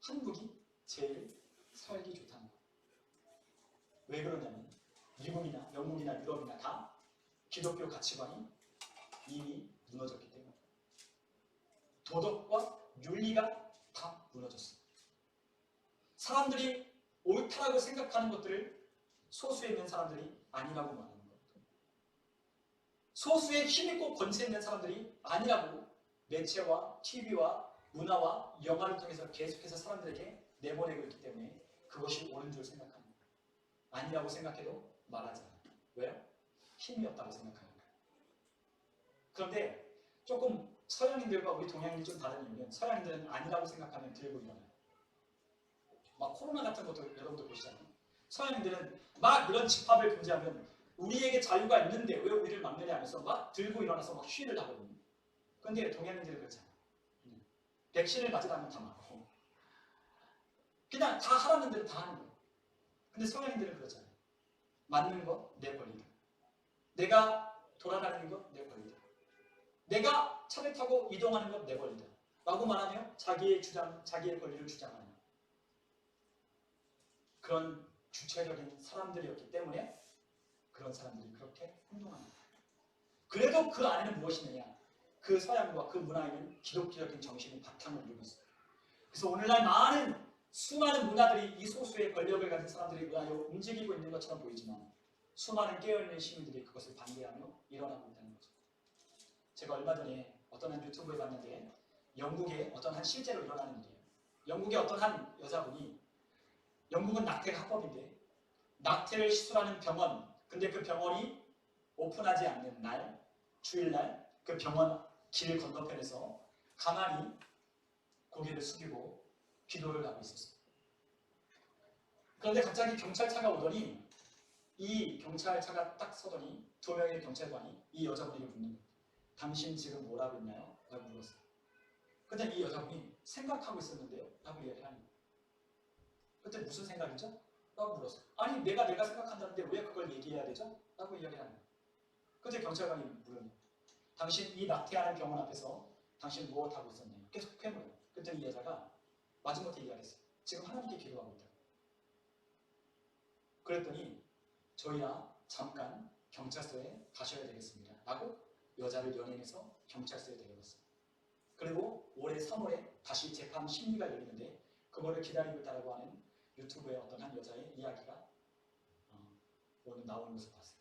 한국이 제일 살기 좋다는 거예요. 왜 그러냐면 미국이나 영국이나 유럽이나 다 기독교 가치관이 이미 무너졌기 때문에 도덕과 윤리가 다 무너졌어요. 사람들이 옳다라고 생각하는 것들을 소수에 있는 사람들이 아니라고 말하는 거예요. 소수의 힘있고 권세 있는 사람들이 아니라고 매체와 TV와 문화와 영화를 통해서 계속해서 사람들에게 내보내고 있기 때문에 그것이 옳은 줄 생각합니다. 아니라고 생각해도 말하지 않아요. 왜요? 힘이 없다고 생각하니까. 그런데 조금 서양인들과 우리 동양인이 좀 다른 이유는 서양인들은 아니라고 생각하면 들고 일어나요. 막 코로나 같은 것도 여러분들 보시잖아요. 서양인들은 막 이런 집합을 금지하면 우리에게 자유가 있는데 왜 우리를 막느냐 하면서 막 들고 일어나서 막 시위를 하거든요. 그런데 동양인들은 그렇지 않아요. 백신을 맞으라면 다 맞고 그냥 다 하라는 대로 다 하는 거예요. 근데 서양인들은 그렇잖아요. 맞는 거 내 권리다. 내가 돌아다니는 거 내 권리다. 내가 차를 타고 이동하는 건 내 권리다. 라고 말하며 자기의 권리를 주장하는 그런 주체적인 사람들이었기 때문에 그런 사람들이 그렇게 행동합니다. 그래도 그 안에는 무엇이 있느냐? 그 서양과 그 문화에는 기독교적인 정신이 바탕을 두고 있어요. 그래서 오늘날 수많은 문화들이 이 소수의 권력을 가진 사람들이 문화로 움직이고 있는 것처럼 보이지만 수많은 깨어있는 시민들이 그것을 반대하며 일어나고 있다는 거죠. 제가 얼마 전에 어떤 한 유튜브에 봤는데 영국의 어떤 한 실제로 일어나는 일이에요. 영국의 어떤 한 여자분이 영국은 낙태가 합법인데 낙태를 시술하는 병원 근데 그 병원이 오픈하지 않는 날 주일날 그 병원 길 건너편에서 가만히 고개를 숙이고 기도를 하고 있었어요. 그런데 갑자기 경찰차가 오더니 이 경찰차가 딱 서더니 두 명의 경찰관이 이 여자분에게 묻는 거예요. 당신 지금 뭐라고 했나요? 라고 물었어요. 근데 이 여자분이 생각하고 있었는데요? 라고 이야기를 하는 거예요. 그때 무슨 생각이죠? 라고 물었어요. 아니 내가 생각한다는데 왜 그걸 얘기해야 되죠? 라고 이야기를 하는 거예요. 근데 경찰관이 물어요. 당신 이 낙태하는 병원 앞에서 당신 무엇하고 있었나요? 계속 물어요. 그때 이 여자가 마지못해 이야기했어요. 지금 하나님께 기도하고 있다. 그랬더니 저희야 잠깐 경찰서에 가셔야 되겠습니다. 라고 여자를 연행해서 경찰서에 데려갔어요. 그리고 올해 3월에 다시 재판 심리가 열리는데 그거를 기다리고 있다고 하는 유튜브에 어떤 한 여자의 이야기가 오늘 나오는 것을 봤어요.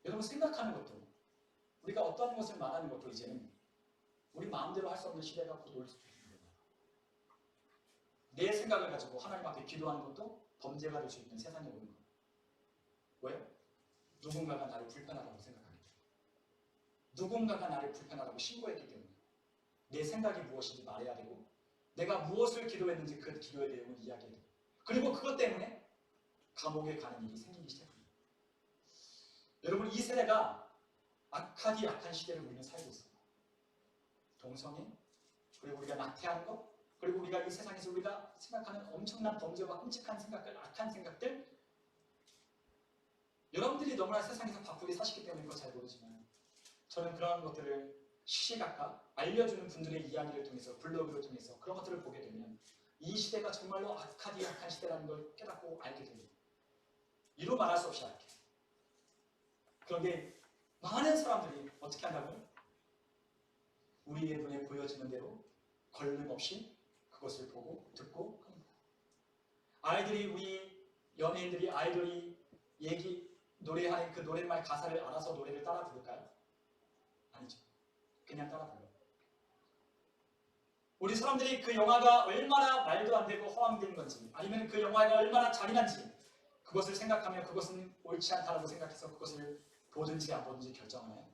여러분 생각하는 것도 우리가 어떤 것을 말하는 것도 이제는 우리 마음대로 할 수 없는 시대가 곧 올 수도 있는 거예요. 내 생각을 가지고 하나님 앞에 기도하는 것도 범죄가 될 수 있는 세상에 오는 거예요. 왜요? 누군가가 나를 불편하다고 생각하기 때문에, 누군가가 나를 불편하다고 신고했기 때문에 내 생각이 무엇인지 말해야 되고 내가 무엇을 기도했는지 그 기도의 내용을 이야기해야 되고 그리고 그것 때문에 감옥에 가는 일이 생기기 시작합니다. 여러분 이 세대가 악하디 악한 시대를 우리는 살고 있습니다. 동성애, 그리고 우리가 낙태하는 것, 그리고 우리가 이 세상에서 우리가 생각하는 엄청난 범죄와 끔찍한 생각들, 악한 생각들, 여러분들이 너무나 세상에서 바쁘게 사시기 때문에 그걸 잘 모르지만 저는 그런 것들을 시시각각 알려주는 분들의 이야기를 통해서 블로그를 통해서 그런 것들을 보게 되면 이 시대가 정말로 악하디 악한 시대라는 걸 깨닫고 알게 됩니다. 이루 말할 수 없이 알게. 그런데 많은 사람들이 어떻게 한다고요? 우리의 눈에 보여지는 대로 걸림없이 그것을 보고 듣고 합니다. 아이들이 우리 연예인들이 아이돌이 노래하는 그 노랫말 가사를 알아서 노래를 따라 부를까요? 아니죠. 그냥 따라 불러요. 우리 사람들이 그 영화가 얼마나 말도 안 되고 허황된 건지 아니면 그 영화가 얼마나 잔인한지 그것을 생각하며 그것은 옳지 않다고 생각해서 그것을 보든지 안 보든지 결정하나요?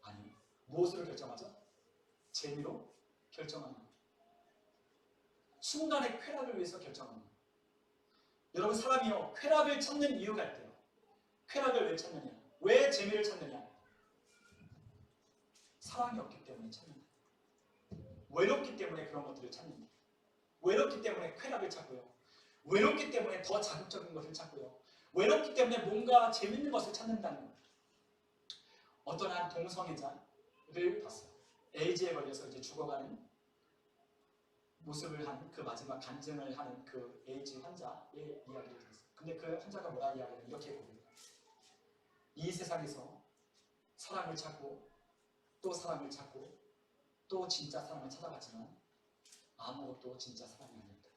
아니요. 무엇으로 결정하죠? 재미로 결정합니다. 순간의 쾌락을 위해서 결정합니다. 여러분 사람이요 쾌락을 찾는 이유가 있대요. 쾌락을 왜 찾느냐? 왜 재미를 찾느냐? 사랑이 없기 때문에 찾는다. 외롭기 때문에 그런 것들을 찾는다. 외롭기 때문에 쾌락을 찾고요. 외롭기 때문에 더 자극적인 것을 찾고요. 외롭기 때문에 뭔가 재밌는 것을 찾는다는 거예요. 어떤 한 동성애자를 봤어요. 에이즈에 걸려서 이제 죽어가는 모습을 한 그 마지막 간증을 하는 그 에이즈 환자의 이야기를 들었어요. 근데 그 환자가 뭐라 이야기하냐면 이렇게 보입니다. 이 세상에서 사랑을 찾고 또 사랑을 찾고 또 진짜 사랑을 찾아봤지만 아무것도 진짜 사랑이 아닙니다.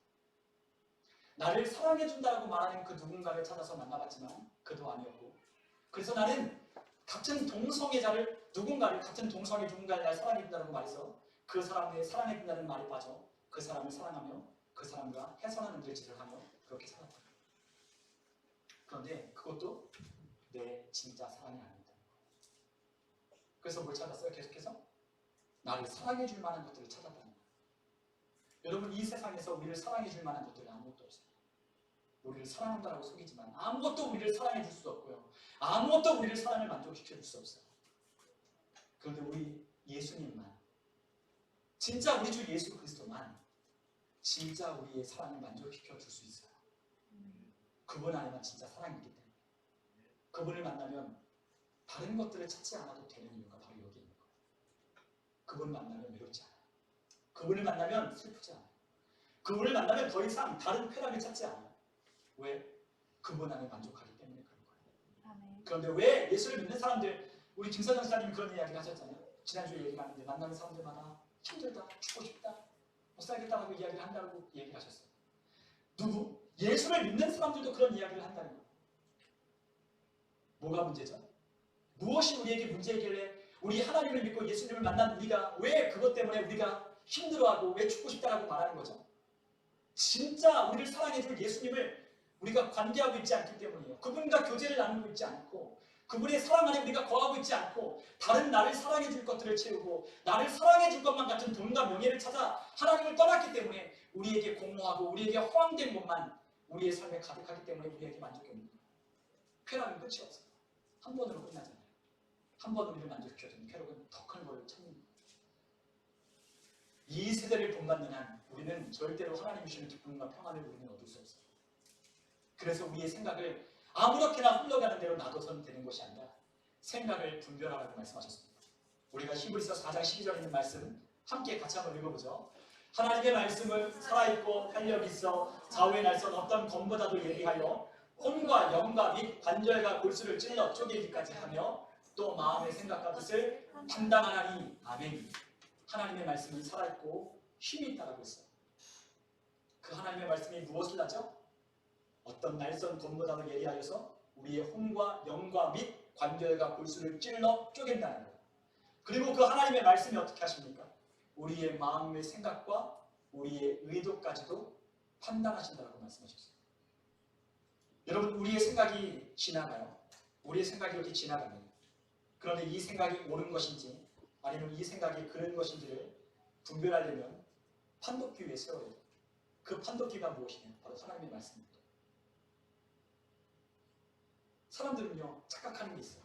나를 사랑해준다고 말하는 그 누군가를 찾아서 만나봤지만 그도 아니었고 그래서 나는 같은 동성애자를 누군가를 같은 동성애 누군가를 날 사랑해준다고 말해서 그 사람을 사랑해준다는 말이 빠져 그 사람을 사랑하며 그 사람과 해서는 안 될 짓을 하며 그렇게 살았다. 그런데 그것도 내 진짜 사랑이 아닙니다. 그래서 뭘 찾았어요? 계속해서 나를 사랑해줄 만한 것들을 찾았다는 거예요. 여러분 이 세상에서 우리를 사랑해줄 만한 것들은 아무것도 없어요. 우리를 사랑한다고 속이지만 아무것도 우리를 사랑해줄 수 없고요. 아무것도 우리를 사랑을 만족시켜줄 수 없어요. 그런데 우리 예수님만 진짜 우리 주 예수 그리스도만 진짜 우리의 사랑을 만족시켜줄 수 있어요. 그분 안에만 진짜 사랑이 있기 때문에 그분을 만나면 다른 것들을 찾지 않아도 되는 이유가 바로 여기 있는 거예요. 그분을 만나면 외롭지 않아요. 그분을 만나면 슬프지 않아요. 그분을 만나면 더 이상 다른 쾌락을 찾지 않아요. 왜? 그분 안에 만족하기 때문에 그런 거예요. 아멘. 그런데 왜 예수를 믿는 사람들, 우리 김선영 사님이 그런 이야기를 하셨잖아요. 지난주에 얘기를 하는데 만나는 사람들마다 힘들다, 죽고 싶다, 못 살겠다라고 이야기를 한다고 얘기를 하셨어요. 누구? 예수를 믿는 사람들도 그런 이야기를 한다는 거예요. 뭐가 문제죠? 무엇이 우리에게 문제이길래 우리 하나님을 믿고 예수님을 만난 우리가 왜 그것 때문에 우리가 힘들어하고 왜 죽고 싶다라고 말하는 거죠? 진짜 우리를 사랑해줄 예수님을 우리가 관계하고 있지 않기 때문이에요. 그분과 교제를 나누고 있지 않고 그분의 사랑 안에 우리가 거하고 있지 않고 다른 나를 사랑해줄 것들을 채우고 나를 사랑해줄 것만 같은 돈과 명예를 찾아 하나님을 떠났기 때문에 우리에게 공허하고 우리에게 허황된 것만 우리의 삶에 가득하기 때문에 우리에게 만족이 없는 거예요. 쾌락은 끝이 없어요. 한 번으로 끝나잖아요. 한 번 우리를 만족시켜주는 쾌락은 더 큰 걸 찾는 거예요. 이 세대를 본받는 한 우리는 절대로 하나님이 주시는 기쁨과 평안을 우리는 얻을 수 없어요. 그래서 우리의 생각을 아무렇게나 흘러가는 대로 놔둬서는 되는 것이 아니라 생각을 분별하라고 말씀하셨습니다. 우리가 히브리서 4장 12절에 있는 말씀 함께 같이 한번 읽어보죠. 하나님의 말씀은 살아있고 활력이 있어 좌우의 날선 어떤 검보다도 예리하여 혼과 영과 및 관절과 골수를 찔러 쪼개기까지 하며 또 마음의 생각과 뜻을 판단하나니 아멘. 하나님의 말씀은 살아있고 힘이 있다고 했어요. 그 하나님의 말씀이 무엇을 하죠? 어떤 날선 검보다도 예리하여서 우리의 혼과 영과 및 관절과 골수를 찔러 쪼갠다는 거예요. 그리고 그 하나님의 말씀이 어떻게 하십니까? 우리의 마음의 생각과 우리의 의도까지도 판단하신다고 말씀하셨어요. 여러분, 우리의 생각이 지나가요. 우리의 생각이 이렇게 지나가면, 그런데 이 생각이 옳은 것인지 아니면 이 생각이 그른 것인지를 분별하려면 판독기 위에 세워야 돼요. 그 판독기가 무엇이냐? 바로 하나님의 말씀입니다. 사람들은요, 착각하는 게 있어요.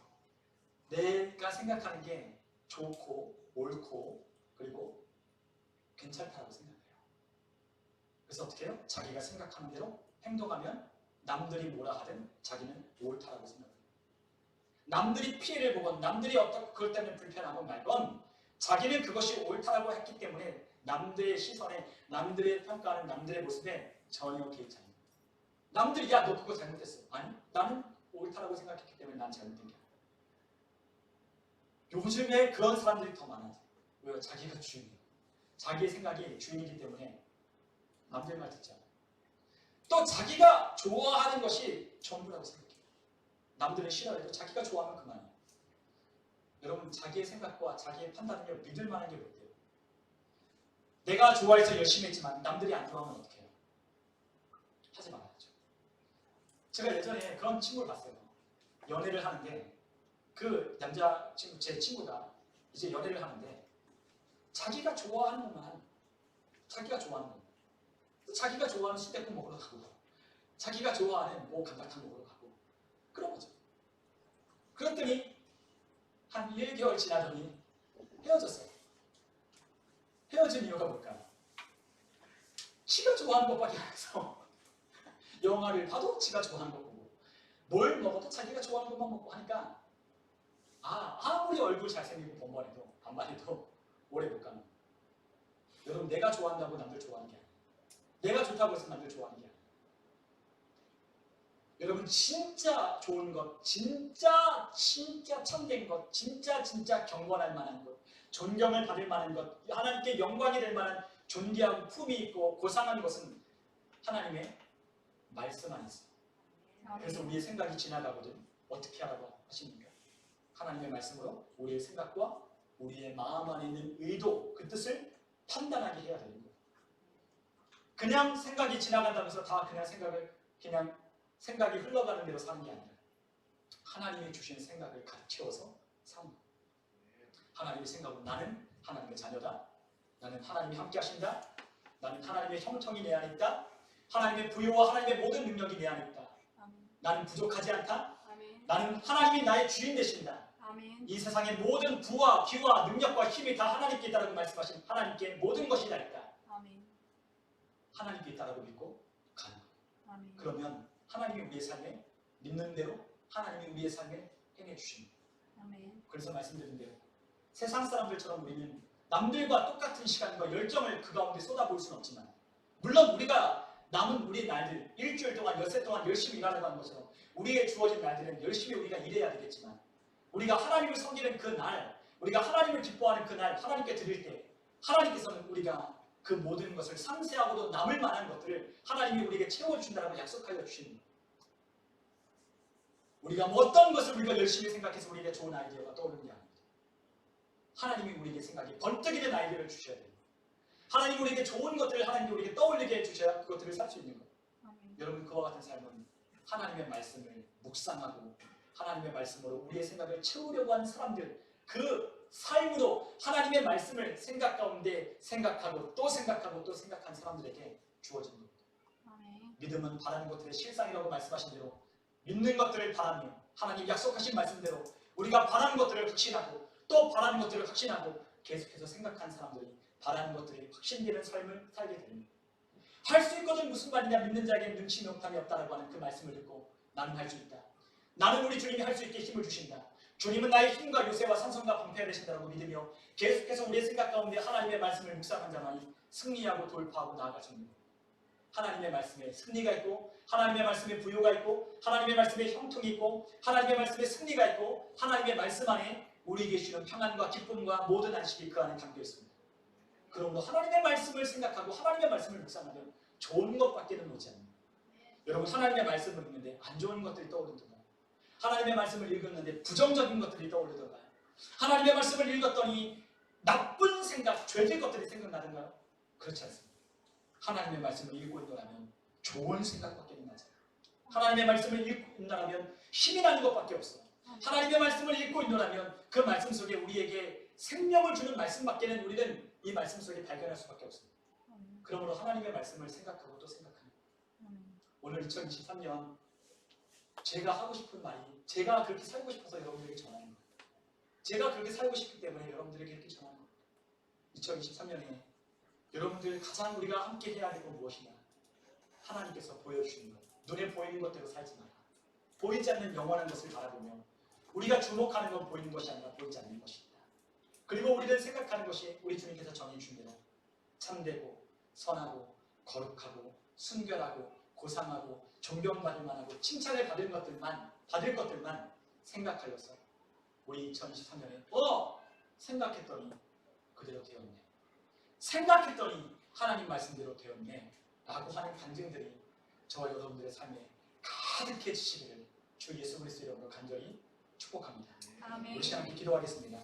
내가 생각하는 게 좋고 옳고 그리고 괜찮다고 생각해요. 그래서 어떻게 해요? 자기가 생각하는 대로 행동하면 남들이 뭐라 하든 자기는 옳다라고 생각해요. 남들이 피해를 보건 남들이 어떻게 그것 때문에 불편하건 말건 자기는 그것이 옳다라고 했기 때문에 남들의 시선에, 남들의 평가하는 남들의 모습에 전혀 개의치 않아요. 남들이 야 너 그거 잘못했어. 아니, 나는 옳다라고 생각했기 때문에 난 잘못된 게 아니야. 요즘에 그런 사람들이 더 많아요. 왜요? 자기가 주인이에요. 자기의 생각이 주인이기 때문에 남들 말 듣지 않아요. 또 자기가 좋아하는 것이 전부라고 생각해요. 남들은 싫어해도 자기가 좋아하면 그만이에요. 여러분, 자기의 생각과 자기의 판단은요, 믿을 만한 게 못 돼요. 내가 좋아해서 열심히 했지만 남들이 안 좋아하면 어떻게 해요? 하지 말아야죠. 제가 예전에 그런 친구를 봤어요. 연애를 하는데 그 남자 친구, 제 친구가 이제 연애를 하는데 자기가 좋아하는 것만, 자기가 좋아하는 것, 자기가 좋아하는 순댓국 먹으러 가고, 자기가 좋아하는 뭐 감자탕 먹으러 가고 그런 거죠. 그랬더니 한 1개월 지나더니 헤어졌어요. 헤어진 이유가 뭘까요? 지가 좋아하는 것밖에 안 해서 영화를 봐도 지가 좋아하는 거 보고 뭘 먹어도 자기가 좋아하는 것만 먹고 하니까 아무리 얼굴 잘생기고 반말해도 오래 못 가는 거예요. 여러분, 내가 좋아한다고 남들 좋아하는 게 아니에요. 내가 좋다고 해서 남들 좋아하는 게 아니에요. 여러분, 진짜 좋은 것, 진짜 참된 것, 진짜 경건할 만한 것, 존경을 받을 만한 것, 하나님께 영광이 될 만한 존귀하고 품이 있고 고상한 것은 하나님의 말씀 안에 있어요. 그래서 우리의 생각이 지나가거든 어떻게 하라고 하십니까? 하나님의 말씀으로 우리의 생각과 우리의 마음 안에 있는 의도, 그 뜻을 판단하게 해야 되는 거예요. 그냥 생각이 지나간다면서 다 그냥 생각이 흘러가는 대로 사는 게 아니라 하나님이 주신 생각을 가득 채워서 사는 거예요. 하나님의 생각은 나는 하나님의 자녀다. 나는 하나님이 함께 하신다. 나는 하나님의 형통이 내 안에 있다. 하나님의 부요와 하나님의 모든 능력이 내 안에 있다. 나는 부족하지 않다. 나는 하나님이 나의 주인 되신다. 이 세상의 모든 부와 기와 능력과 힘이 다 하나님께 있다라고 말씀하신 하나님께 모든 것이 다 있다. 하나님께 있다라고 믿고 가는 거예요. 그러면 하나님이 우리의 삶에 믿는 대로 하나님이 우리의 삶에 행해 주십니다. 그래서 말씀드린 대로 세상 사람들처럼 우리는 남들과 똑같은 시간과 열정을 그 가운데 쏟아볼 수는 없지만, 물론 우리가 남은 우리의 날들, 일주일 동안 엿새 동안 열심히 일하려고 하는 것처럼 우리의 주어진 날들은 열심히 우리가 일해야 되겠지만, 우리가 하나님을 섬기는 그 날, 우리가 하나님을 기뻐하는 그 날 하나님께 드릴 때 하나님께서는 우리가 그 모든 것을 상세하고도 남을 만한 것들을 하나님이 우리에게 채워주신다고 약속하여 주십니다. 우리가 뭐 어떤 것을 우리가 열심히 생각해서 우리에게 좋은 아이디어가 떠오르는 게 아닙니다. 하나님이 우리에게 생각이 번뜩이 된 아이디어를 주셔야 됩니다. 하나님이 우리에게 좋은 것들을 하나님이 우리에게 떠올리게 해주셔야 그것들을 살 수 있는 거예요. 여러분, 그와 같은 삶은 하나님의 말씀을 묵상하고 하나님의 말씀으로 우리의 생각을 채우려고 하는 사람들, 그 삶으로 하나님의 말씀을 생각 가운데 생각하고 또 생각하고 또 생각한 사람들에게 주어진 겁니다. 믿음은 바라는 것들의 실상이라고 말씀하신 대로 믿는 것들을 바라며 하나님 약속하신 말씀대로 우리가 바라는 것들을 확신하고 또 바라는 것들을 확신하고 계속해서 생각한 사람들이 바라는 것들이 확신되는 삶을 살게 됩니다. 할 수 있거든 무슨 말이냐, 믿는 자에게는 능치 못함이 없다라고 하는 그 말씀을 듣고 나는 할 수 있다. 나는 우리 주님이 할 수 있게 힘을 주신다. 주님은 나의 힘과 요새와 산성과 방패가 되신다라고 믿으며 계속해서 우리의 생각 가운데 하나님의 말씀을 묵상한 자만이 승리하고 돌파하고 나아갈 수 있는 것. 하나님의 말씀에 승리가 있고 하나님의 말씀에 부요가 있고 하나님의 말씀에 형통이 있고 하나님의 말씀에 승리가 있고 하나님의 말씀 안에 우리에게 주시는 평안과 기쁨과 모든 안식이 그 안에 담겨 있습니다. 그러므로 하나님의 말씀을 생각하고 하나님의 말씀을 묵상하면 좋은 것밖에는 오지 않는 거예요. 여러분 하나님의 말씀을 읽는데 안 좋은 것들이 떠오르던가요? 하나님의 말씀을 읽었는데 부정적인 것들이 떠오르던가요? 하나님의 말씀을 읽었더니 나쁜 생각, 죄될 것들이 생각나던가요? 그렇지 않습니다. 하나님의 말씀을 읽고 있노라면 좋은 생각밖에 나지 않아요. 하나님의 말씀을 읽고 있노라면 힘이 나는 것밖에 없어요. 하나님의 말씀을 읽고 있노라면 그 말씀 속에 우리에게 생명을 주는 말씀밖에는 우리는 이 말씀 속에 발견할 수밖에 없습니다. 그러므로 하나님의 말씀을 생각하고 또 생각합니다. 오늘 2023년 제가 하고 싶은 말이 제가 그렇게 살고 싶어서 여러분들에게 전하는 거예요. 제가 그렇게 살고 싶기 때문에 여러분들에게 이렇게 전하는 거예요. 2023년에 여러분들 가장 우리가 함께 해야 할 건 무엇이냐? 하나님께서 보여주시는 것, 눈에 보이는 것대로 살지 마라. 보이지 않는 영원한 것을 바라보며 우리가 주목하는 건 보이는 것이 아니라 보이지 않는 것입니다. 그리고 우리는 생각하는 것이 우리 주님께서 정해주신 대로 참되고 선하고 거룩하고 순결하고 고상하고 존경받을 만하고 칭찬을 받을 것들만 생각하여서 우리 2023년에 생각했더니 그대로 되었네. 생각했더니 하나님 말씀대로 되었네. 라고 하는 간증들이 저와 여러분들의 삶에 가득해지시기를 주 예수 그리스도 이름으로 간절히 축복합니다. 아멘. 우리 시간 함께 기도하겠습니다.